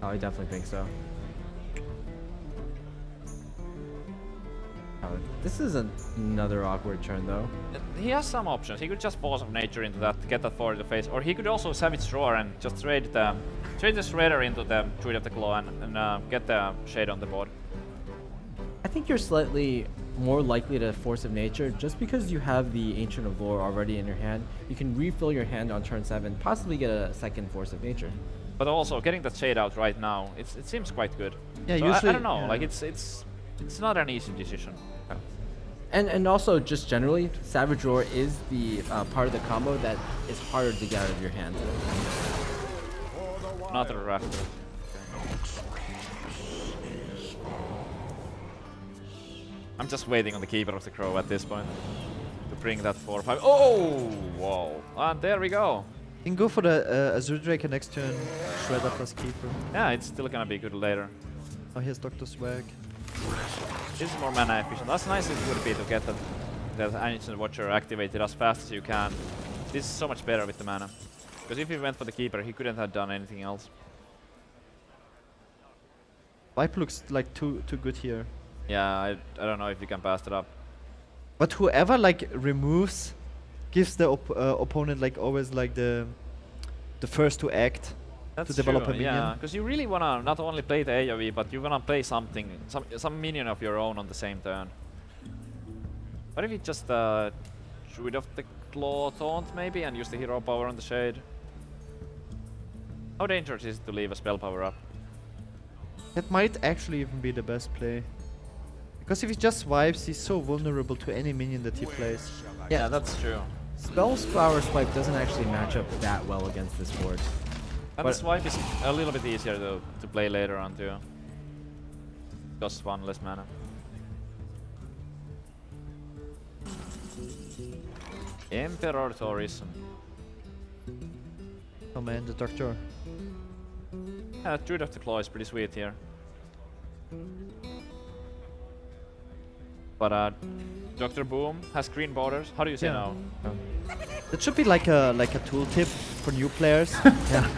Oh, I definitely think so. Oh, this is another awkward turn, though. He has some options. He could just Force of Nature into that to get that forward to the face, or he could also Savage Roar and just trade the Shredder into the Druid of the Claw and get the Shade on the board. I think you're slightly more likely to Force of Nature just because you have the Ancient of Lore already in your hand. You can refill your hand on turn 7, possibly get a second Force of Nature. But also getting that Shade out right now, it seems quite good. Yeah, So usually I don't know. yeah. Like it's not an easy decision. And also, just generally, Savage Roar is the part of the combo that is harder to get out of your hand. Another Raptor. I'm just waiting on the Keeper of the Crow at this point to bring that 4/5. Oh, whoa! And there we go. You can go for the Azure Drake next turn, Shredder plus Keeper. Yeah, it's still gonna be good later. Oh, here's Dr. Swag. This is more mana efficient. That's nice it would be to get that Ancient Watcher activated as fast as you can. This is so much better with the mana. Because if he went for the Keeper, he couldn't have done anything else. Vibe looks like too good here. Yeah, I don't know if you can pass it up. But whoever like removes, gives the opponent like always like the first to act. That's to develop true, a minion. yeah, because you really wanna not only play the AoE, but you wanna play something, some minion of your own on the same turn. What if you just shoot off the Claw Taunt maybe and use the hero power on the Shade? How dangerous is it to leave a spell power up? That might actually even be the best play. Because if he just swipes, he's so vulnerable to any minion that he plays. Yeah, that's true. Spell's Power Swipe doesn't actually match up that well against this board. And the swipe is a little bit easier to play later on too. Costs one less mana. Emperor Tourism. Oh man, the Doctor. Yeah, Druid of the Claw is pretty sweet here. But Dr. Boom has green borders. How do you say Yeah. no? That should be like a tooltip for new players. Yeah,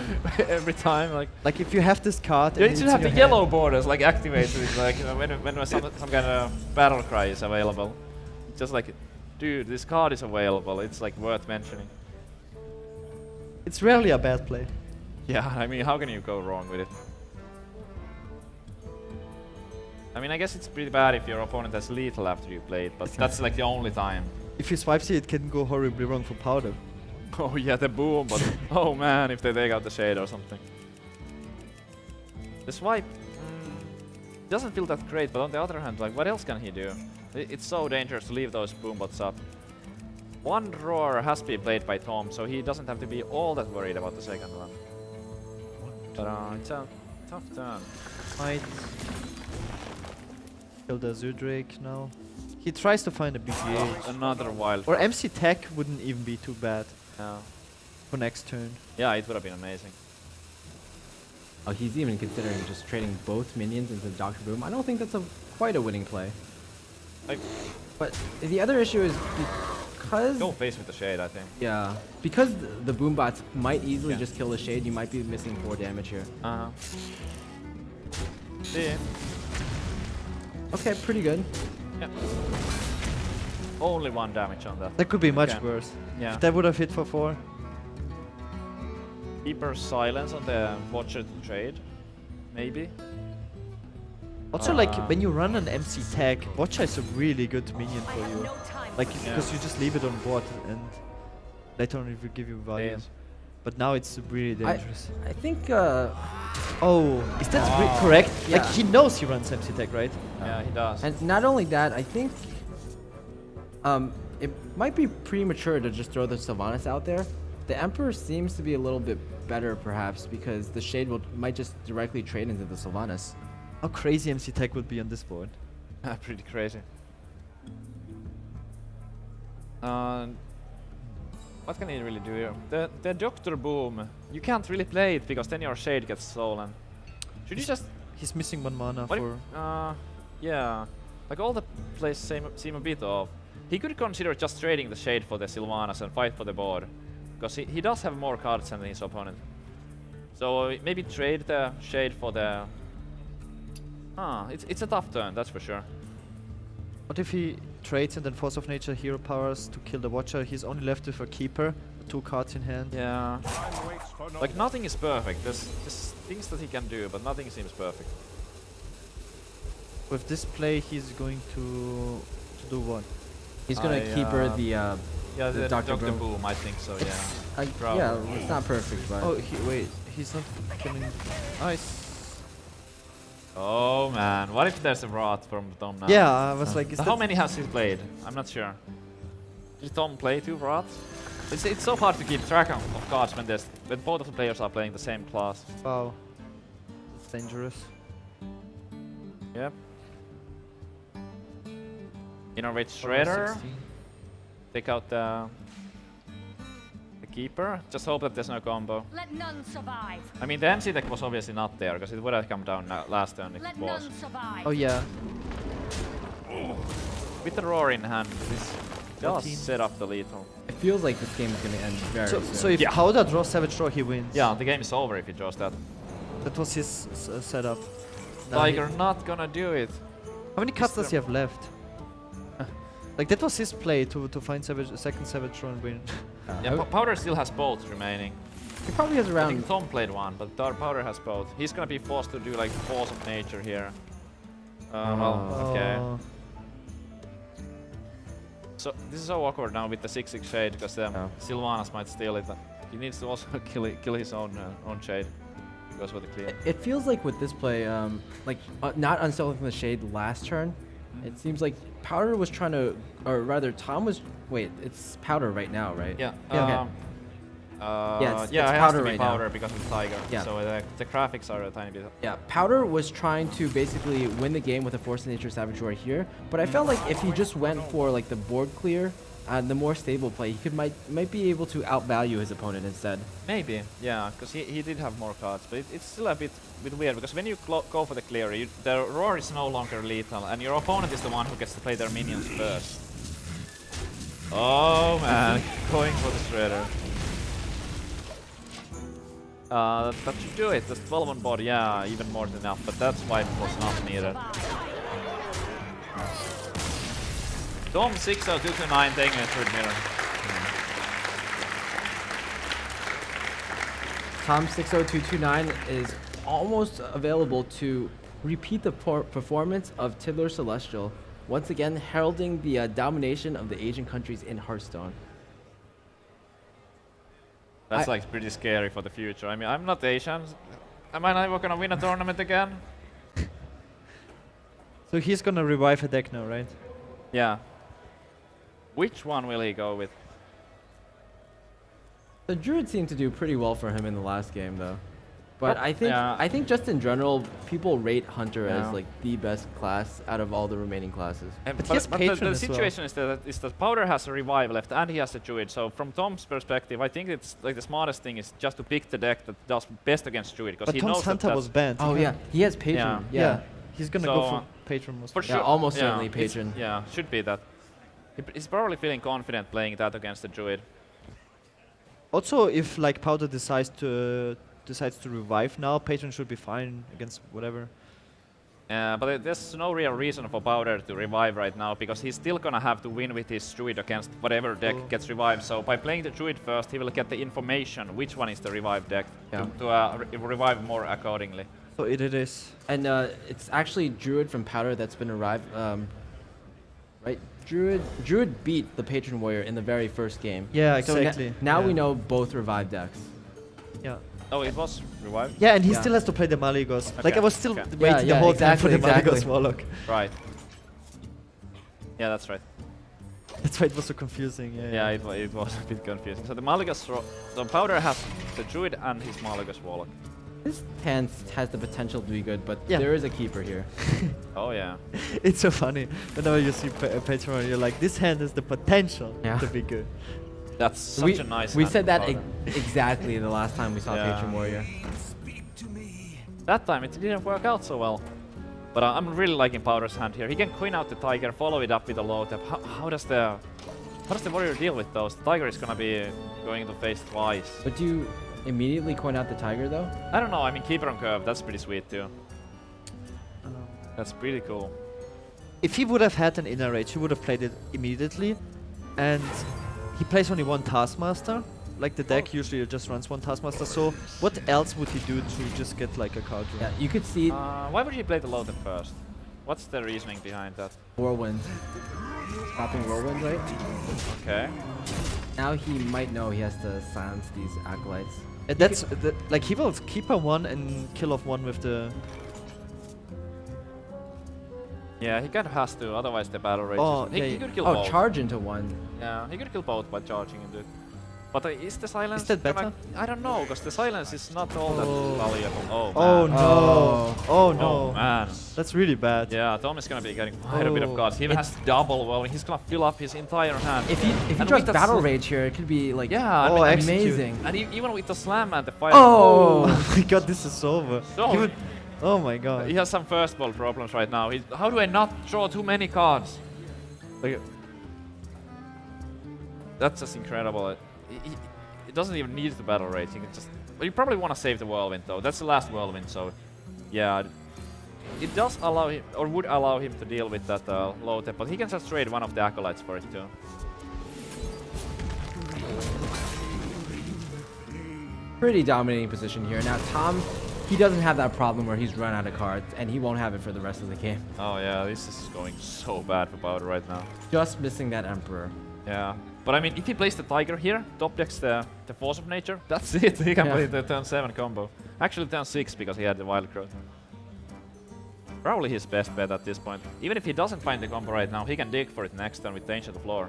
every time Like if you have this card, you and should it's have in the your yellow hand. borders like activated, like when some kind of battle cry is available. Just like, dude, this card is available. It's like worth mentioning. It's rarely a bad play. Yeah, I mean, how can you go wrong with it? I mean, I guess it's pretty bad if your opponent has lethal after you play it, but that's like the only time. If you swipes it can go horribly wrong for powder. Oh yeah, the boom, but oh man, if they take out the Shade or something. The swipe doesn't feel that great, but on the other hand, like, what else can he do? It's so dangerous to leave those boom bots up. One roar has been played by Tom, so he doesn't have to be all that worried about the second one. But it's a tough turn. Might kill the Azure Drake now. He tries to find a BGH. Another wild. Or MC Tech wouldn't even be too bad Yeah. for next turn. Yeah, it would have been amazing. Oh, he's even considering just trading both minions into Dr. Boom. I don't think that's quite a winning play. Like, But the other issue is because go face with the Shade, I think. yeah, because the boom bots might easily Yeah. just kill the Shade. You might be missing 4 damage here. See. Okay, pretty good. Yeah. Only 1 damage on that. That could be much Okay. worse. Yeah. If that would have hit for 4. Keeper silence on the Watcher to trade. Maybe. Also, like when you run an MC Tech, Watcher is a really good minion for you. Like Yeah. because you just leave it on board and later on it will give you value. Yes. But now it's really dangerous. I think Oh, is that correct? Like Yeah. he knows he runs MC Tech, right? Yeah, he does. and not only that, I think it might be premature to just throw the Sylvanas out there. The Emperor seems to be a little bit better perhaps because the Shade might just directly trade into the Sylvanas. How crazy MC Tech would be on this board. Pretty crazy. What can he really do here? The Dr. Boom, you can't really play it because then your Shade gets stolen. Should you just... He's missing 1 mana What for... yeah. Like all the plays seem a bit off. He could consider just trading the Shade for the Sylvanas and fight for the board. Because he does have more cards than his opponent. So maybe trade the Shade for the... it's a tough turn, that's for sure. What if he trades and then Force of Nature hero powers to kill the Watcher? He's only left with a Keeper, 2 cards in hand. Yeah. Like nothing is perfect. There's things that he can do, but nothing seems perfect. With this play, he's going to do what? He's gonna keep her the Yeah, the Dr. Dr. Boom. Boom, I think so, yeah. yeah, it's not perfect, but Oh, wait, he's not killing... Nice. Oh man, what if there's a Wrath from Tom now? Yeah, I was like, is How that... many has he played? I'm not sure. Did Tom play 2 Wraths? It's so hard to keep track of cards when both of the players are playing the same class. Wow. It's dangerous. Yep. Innervate Shredder. 16. Take out the Keeper. Just hope that there's no combo. Let none survive. I mean, the MC deck was obviously not there, because it would have come down last turn if Let it was. none survive. Oh yeah. With the roar in hand, this does 14. set up the lethal. It feels like this game is going to end very soon. So if Powder draws Savage Draw, he wins. Yeah, the game is over if he draws that. That was his setup. Tiger not gonna do it. How many cards does he have left? Like that was his play to find second Savage Draw and win. Yeah, Powder still has both remaining. He probably has I around. think Tom played one, but Powder has both. He's gonna be forced to do like Force of Nature here. Well, okay. Oh. So this is so awkward now with the 6/6 shade because Sylvanas might steal it. He needs to also kill his own shade. Goes for the clear. It feels like with this play, not unsettling the shade last turn. It seems like Powder was trying to, or rather, Tom was. Wait, it's Powder right now, right? Yeah. Yeah, it's it has Powder to be right now. Powder because of the Tiger. Yeah. So the graphics are a tiny bit. Yeah, Powder was trying to basically win the game with a Force of Nature Savage Roar here, but I felt like if he just went for like the board clear and the more stable play, he might be able to outvalue his opponent instead. Maybe, yeah, because he did have more cards, but it's still a bit weird because when you go for the clear, the roar is no longer lethal, and your opponent is the one who gets to play their minions first. Oh man, going for the shredder. That should do it. That's 12 on board, yeah, even more than enough, but that's why it was not needed. Tom60229 taking a third mirror. Tom60229 is almost available to repeat the performance of Tiddler Celestial, once again heralding the domination of the Asian countries in Hearthstone. That's like pretty scary for the future. I mean, I'm not Asian. Am I never gonna win a tournament again? So he's gonna revive a deck now, right? Yeah. Which one will he go with? The Druid seemed to do pretty well for him in the last game, though. But Oh, I think just in general, people rate Hunter Yeah. as like the best class out of all the remaining classes. But he has the Patron as well. situation is that Powder has a revive left and he has a Druid. So from Tom's perspective, I think it's like the smartest thing is just to pick the deck that does best against Druid because But he Tom's knows that Hunter that's was banned. Oh yeah, he has Patron. Yeah. He's gonna go So, for Patron most for likely. Yeah, sure. almost yeah, certainly it's- Patron. Yeah, should be that. He's probably feeling confident playing that against the Druid. Also, if like Powder decides to revive now, Patron should be fine against whatever. But there's no real reason for Powder to revive right now because he's still gonna have to win with his Druid against whatever deck gets revived. So by playing the Druid first, he will get the information which one is the revived deck to revive more accordingly. So it is. And it's actually Druid from Powder that's been revived. Right? Druid beat the Patron Warrior in the very first game. Yeah, So exactly. now we Yeah. know both revive decks. Yeah. Oh, it was revived? Yeah, and he Yeah. still has to play the Maligos. Like Okay, I was still okay. waiting the Yeah, whole time for exactly, the Maligos exactly. Warlock. Right. Yeah, that's right. That's why it was so confusing. Yeah, it was a bit confusing. So the Malagas, so Powder has the Druid and his Malagas Warlock. This hand has the potential to be good, but Yeah. there is a keeper here. Oh yeah. It's so funny. Whenever you see Patron, you're like, this hand has the potential Yeah. to be good. That's such a nice We hand said for that Powder. exactly the last time we saw Yeah. Patron Warrior. That time it didn't work out so well. But I'm really liking Powder's hand here. He can queen out the Tiger, follow it up with a low tap. How does the Warrior deal with those? The Tiger is gonna be going to face twice. But do you immediately coin out the Tiger though? I don't know, I mean Keeper on curve, that's pretty sweet too. That's pretty cool. If he would have had an inner rage, he would have played it immediately. And he plays only one Taskmaster. Like the deck usually just runs one Taskmaster. So what else would he do to just get like a card draw? Yeah, you could see Why would he play the low tap first? What's the reasoning behind that? Whirlwind. Stopping Whirlwind, right? Okay. Now he might know he has to silence these acolytes. And that's like he will keep a one and kill off one with the. Yeah, he kind of has to, otherwise the battle rage. Oh, he yeah, could kill Oh, both. charge into one. Yeah, he could kill both by charging into it. But is the silence? that better? gonna- I don't know, because the silence is not all that Oh. valuable. Oh, Oh man. no! Oh no! Oh man. That's really bad. Yeah, Tom is gonna be getting quite a bit of cards. He even has double welding. He's gonna fill up his entire hand. If he And draws with that Battle Rage here, it could be like yeah, Oh, I mean, execute. amazing. and even with the slam and the fire. Oh! Oh my god, this is over. So- He would- oh my god. He has some first ball problems right now. How do I not draw too many cards? Like, that's just incredible. It doesn't even need the battle rate. You can just. Well, you probably want to save the whirlwind though. That's the last whirlwind, so yeah. It does allow him, or would allow him to deal with that low tech, but he can just trade one of the acolytes for it too. Pretty dominating position here. Now Tom, he doesn't have that problem where he's run out of cards, and he won't have it for the rest of the game. Oh yeah, this is going so bad for Powder right now. Just missing that Emperor. Yeah, but I mean, if he plays the Tiger here, top decks the Force of Nature, that's it. He can Yeah. play the turn 7 combo. Actually turn 6 because he had the Wild Growth. Probably his best bet at this point. Even if he doesn't find the combo right now, he can dig for it next turn with the Ancient of Lore.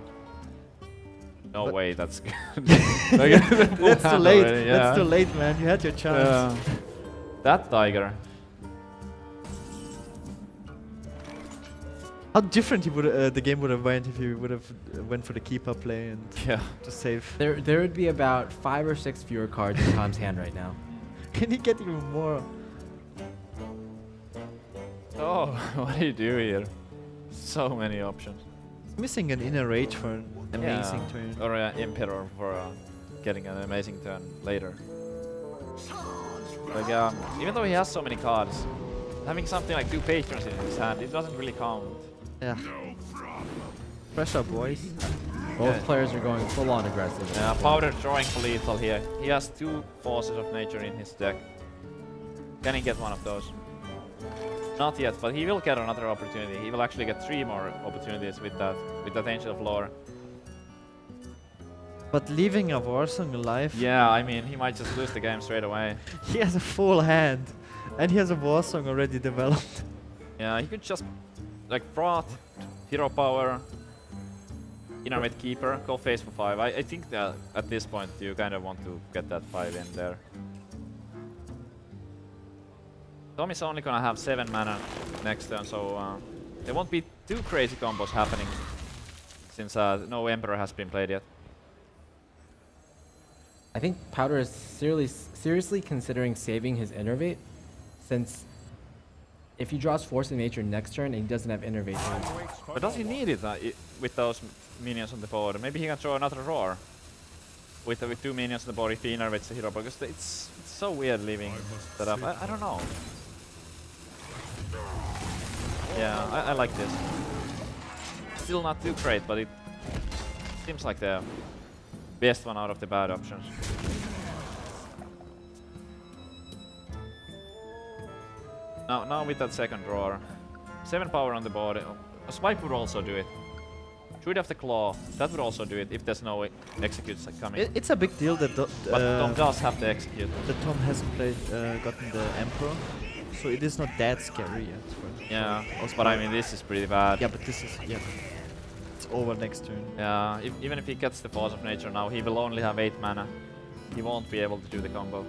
No But- way, that's good. That's too late. Already, That's yeah. too late, man. You had your chance. Yeah. That Tiger. How different he would the game would have went if he would have went for the keeper play and Yeah. just save. There would be about 5 or 6 fewer cards in Tom's hand right now. Can he get even more? Oh, what do you do here? So many options. Missing an inner rage for an amazing Yeah. turn. Or Emperor for getting an amazing turn later. Like, even though he has so many cards, having something like 2 patrons in his hand, it doesn't really count. Yeah. Pressure, boys. Both Yeah. players are going full on aggressive. Yeah, Powder drawing for lethal here. He has 2 Forces of Nature in his deck. Can he get one of those? Not yet, but he will get another opportunity. He will actually get 3 more opportunities with that Ancient of Lore. But leaving a Warsong alive, Yeah, I mean, he might just lose the game straight away. he has a full hand. And he has a Warsong already developed. Yeah, he could just, like, Froth, Hero Power, Innermate Keeper, go face for 5. I think that at this point you kind of want to get that 5 in there. Tom is only gonna have 7 mana next turn, so there won't be too crazy combos happening since no Emperor has been played yet. I think Powder is seriously considering saving his Innervate, since if he draws Force of Nature next turn and he doesn't have Innervate, But does he need it with those minions on the board? Maybe he can throw another Roar with 2 minions on the board if he innervates the hero, because it's so weird leaving that up. I don't know. Yeah, I like this. Still not too great, but it seems like the best one out of the bad options. Now with that second drawer, 7 power on the board. A swipe would also do it. Should have the claw. That would also do it if there's no executes coming. It's a big deal that But Tom does have to execute. that Tom hasn't gotten the Emperor. So it is not that scary yet. Yeah, but I mean this is pretty bad. Yeah, but this is it's over next turn. Yeah, even if he gets the Force of Nature now, he will only have 8 mana. He won't be able to do the combo.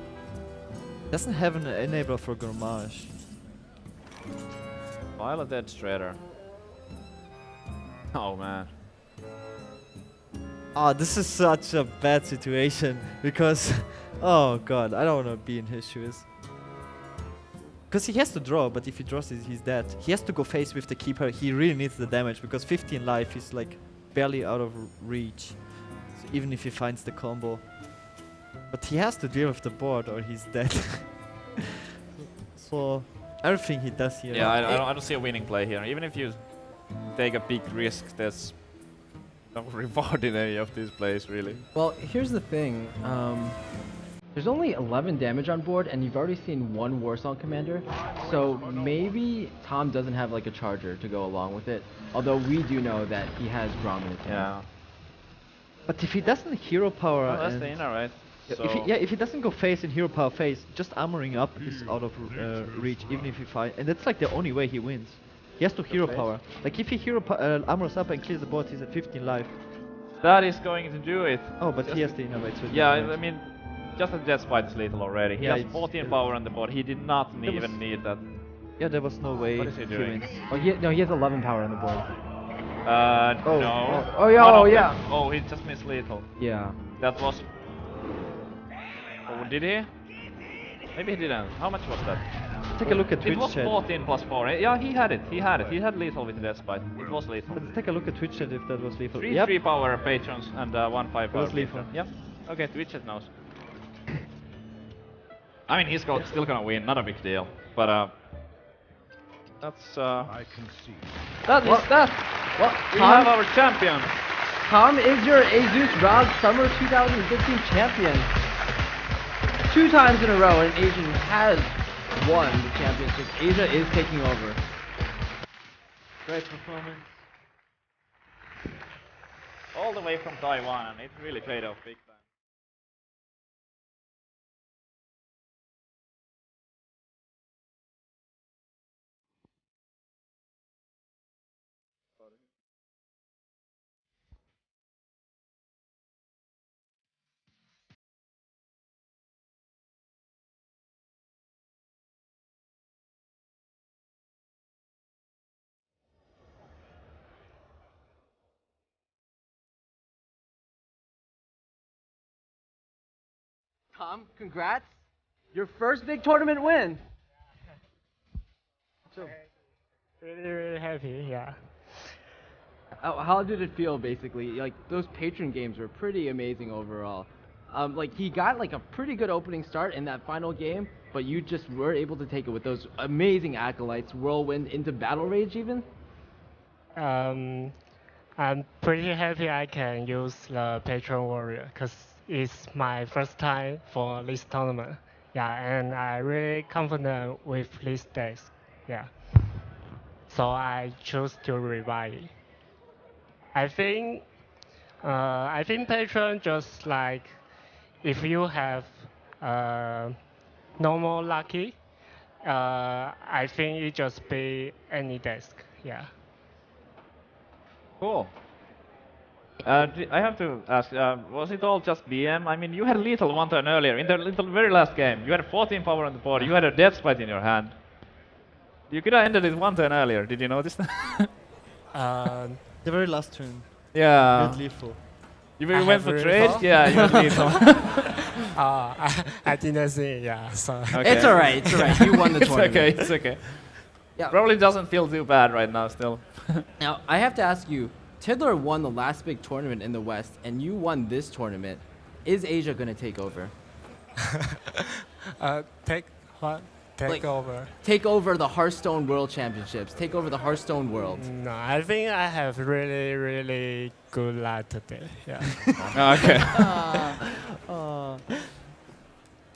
Doesn't have an enabler for Gourmage. Violet Edge Trader. Oh man. Ah, this is such a bad situation because, oh god, I don't want to be in his shoes. Because he has to draw, but if he draws it, he's dead. He has to go face with the keeper. He really needs the damage because 15 life is like barely out of reach. So even if he finds the combo. But he has to deal with the board or he's dead. So everything he does here. Yeah, I don't see a winning play here. Even if you take a big risk, there's no reward in any of these plays, really. Well, here's the thing. There's only 11 damage on board, and you've already seen 1 Warsong commander. So maybe Tom doesn't have like a charger to go along with it. Although we do know that he has Grom in his hand. Yeah. But if he doesn't hero power, Well, that's and the inner, right? So if he doesn't go face in hero power face, just armoring up is out of reach, even if he fight, and that's like the only way he wins. He has to hero face? power. Like if he armors up and clears the board, he's at 15 life. that is going to do it. Oh, but he has the innovate. So Yeah, I mean, just the Death Fight is lethal already. He Yeah, has it's- 14 power on the board. He did not There even was- need that. Yeah, there was no way What is he doing? wins. Oh, no, he has 11 power on the board. No. Oh, yeah, One oh, of yeah. them- Oh, he just missed lethal. Yeah. That was... Oh, did he? Maybe he didn't. How much was that? Take a look at It Twitch was chat. 14 plus 4. Yeah, he had it. He had it. He had lethal with the death spite. It was lethal. Let's take a look at Twitch chat if that was lethal. 3 Yep. 3 power patrons and 1 5 power was lethal. patron. Yep. Okay, Twitch it knows. I mean, he's still gonna win. Not a big deal. But that's I concede. That is that. Well, we have our champion. Tom is your ASUS ROG Summer 2015 champion. 2 times in a row, an Asian has won the championship. Asia is taking over. Great performance. All the way from Taiwan, and it really paid off big time. Tom, congrats. Your first big tournament win. So, Really happy, yeah. how did it feel, basically? Like, those patron games were pretty amazing overall. Like, he got like a pretty good opening start in that final game, but you just were able to take it with those amazing acolytes, whirlwind into battle rage even. I'm pretty happy I can use the Patron Warrior because it's my first time for this tournament. Yeah, and I'm really confident with this deck. Yeah. So I choose to revive it. I think Patron just like if you have normal lucky, I think it just be any desk. Yeah. Cool. I have to ask, was it all just BM? I mean, you had lethal one turn earlier, in the very last game. You had 14 power on the board, you had a death spite in your hand. You could have ended it one turn earlier, did you notice that? The very last turn. Yeah. With lethal. You I went have for really trade? thought? Yeah, you had lethal. I didn't see it, yeah. So Okay. It's alright, it's alright. You won the It's tournament. okay, it's okay. Yeah. Probably doesn't feel too bad right now still. Now, I have to ask you, Tiddler won the last big tournament in the West, and you won this tournament. Is Asia going to take over? take what? Take Like- over. Take over the Hearthstone World Championships. Take over the Hearthstone world. No, I think I have really good luck today. Yeah. Okay.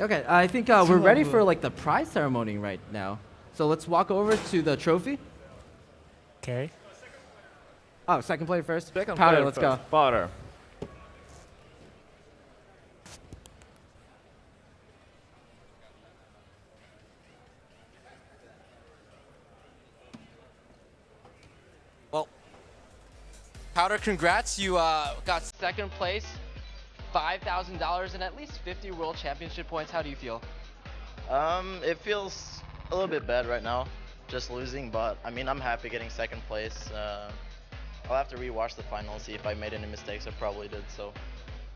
Okay, I think we're ready for like the prize ceremony right now. So let's walk over to the trophy. Okay. Oh, second player first. Second Powder, player let's first. go. Powder. Well, Powder, congrats. You got second place, $5,000, and at least 50 World Championship points. How do you feel? It feels a little bit bad right now, just losing, but I mean, I'm happy getting second place. I'll have to rewatch the final, see if I made any mistakes. I probably did, so.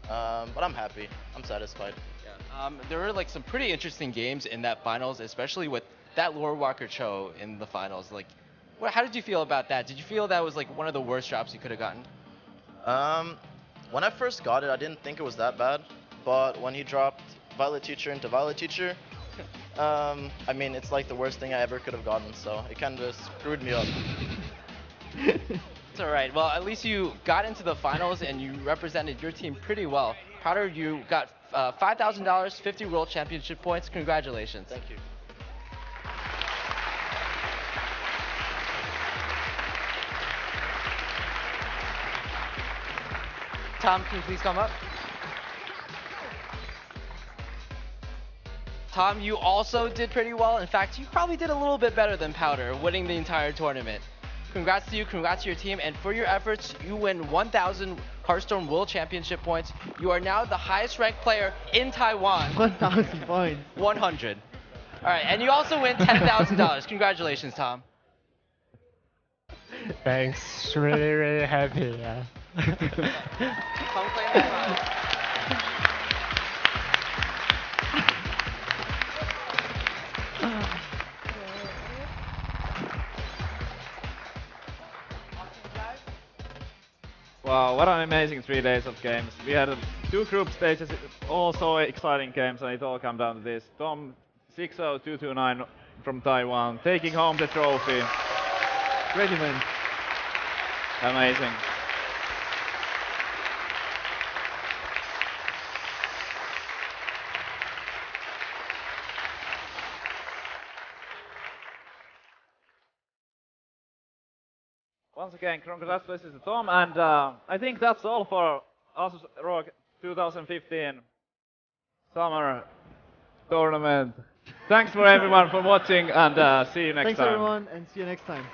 But I'm happy. I'm satisfied. Yeah. There were like some pretty interesting games in that finals, especially with that Lord Walker Cho in the finals. Like, how did you feel about that? Did you feel that was like one of the worst drops you could have gotten? When I first got it, I didn't think it was that bad, but when he dropped Violet Teacher into Violet Teacher, I mean, it's like the worst thing I ever could have gotten, so it kind of screwed me up. It's all right. Well, at least you got into the finals and you represented your team pretty well. Powder, you got $5,000, 50 World Championship points. Congratulations. Thank you. Tom, can you please come up? Tom, you also did pretty well. In fact, you probably did a little bit better than Powder, winning the entire tournament. Congrats to you, congrats to your team, and for your efforts, you win 1,000 Hearthstone World Championship points. You are now the highest ranked player in Taiwan. 1,000 points. 100. All right, and you also win $10,000. Congratulations, Tom. Thanks. Really, really happy. Yeah. Come claim the prize. Wow, what an amazing 3 days of games. We had 2 group stages, all so exciting games, and it all came down to this. Tom60229 from Taiwan taking home the trophy. Great event. Amazing. Once again, congratulations to Tom, and I think that's all for ASUS ROG 2015 summer tournament. Thanks for everyone for watching, and see you next Thanks time. everyone, and see you next time.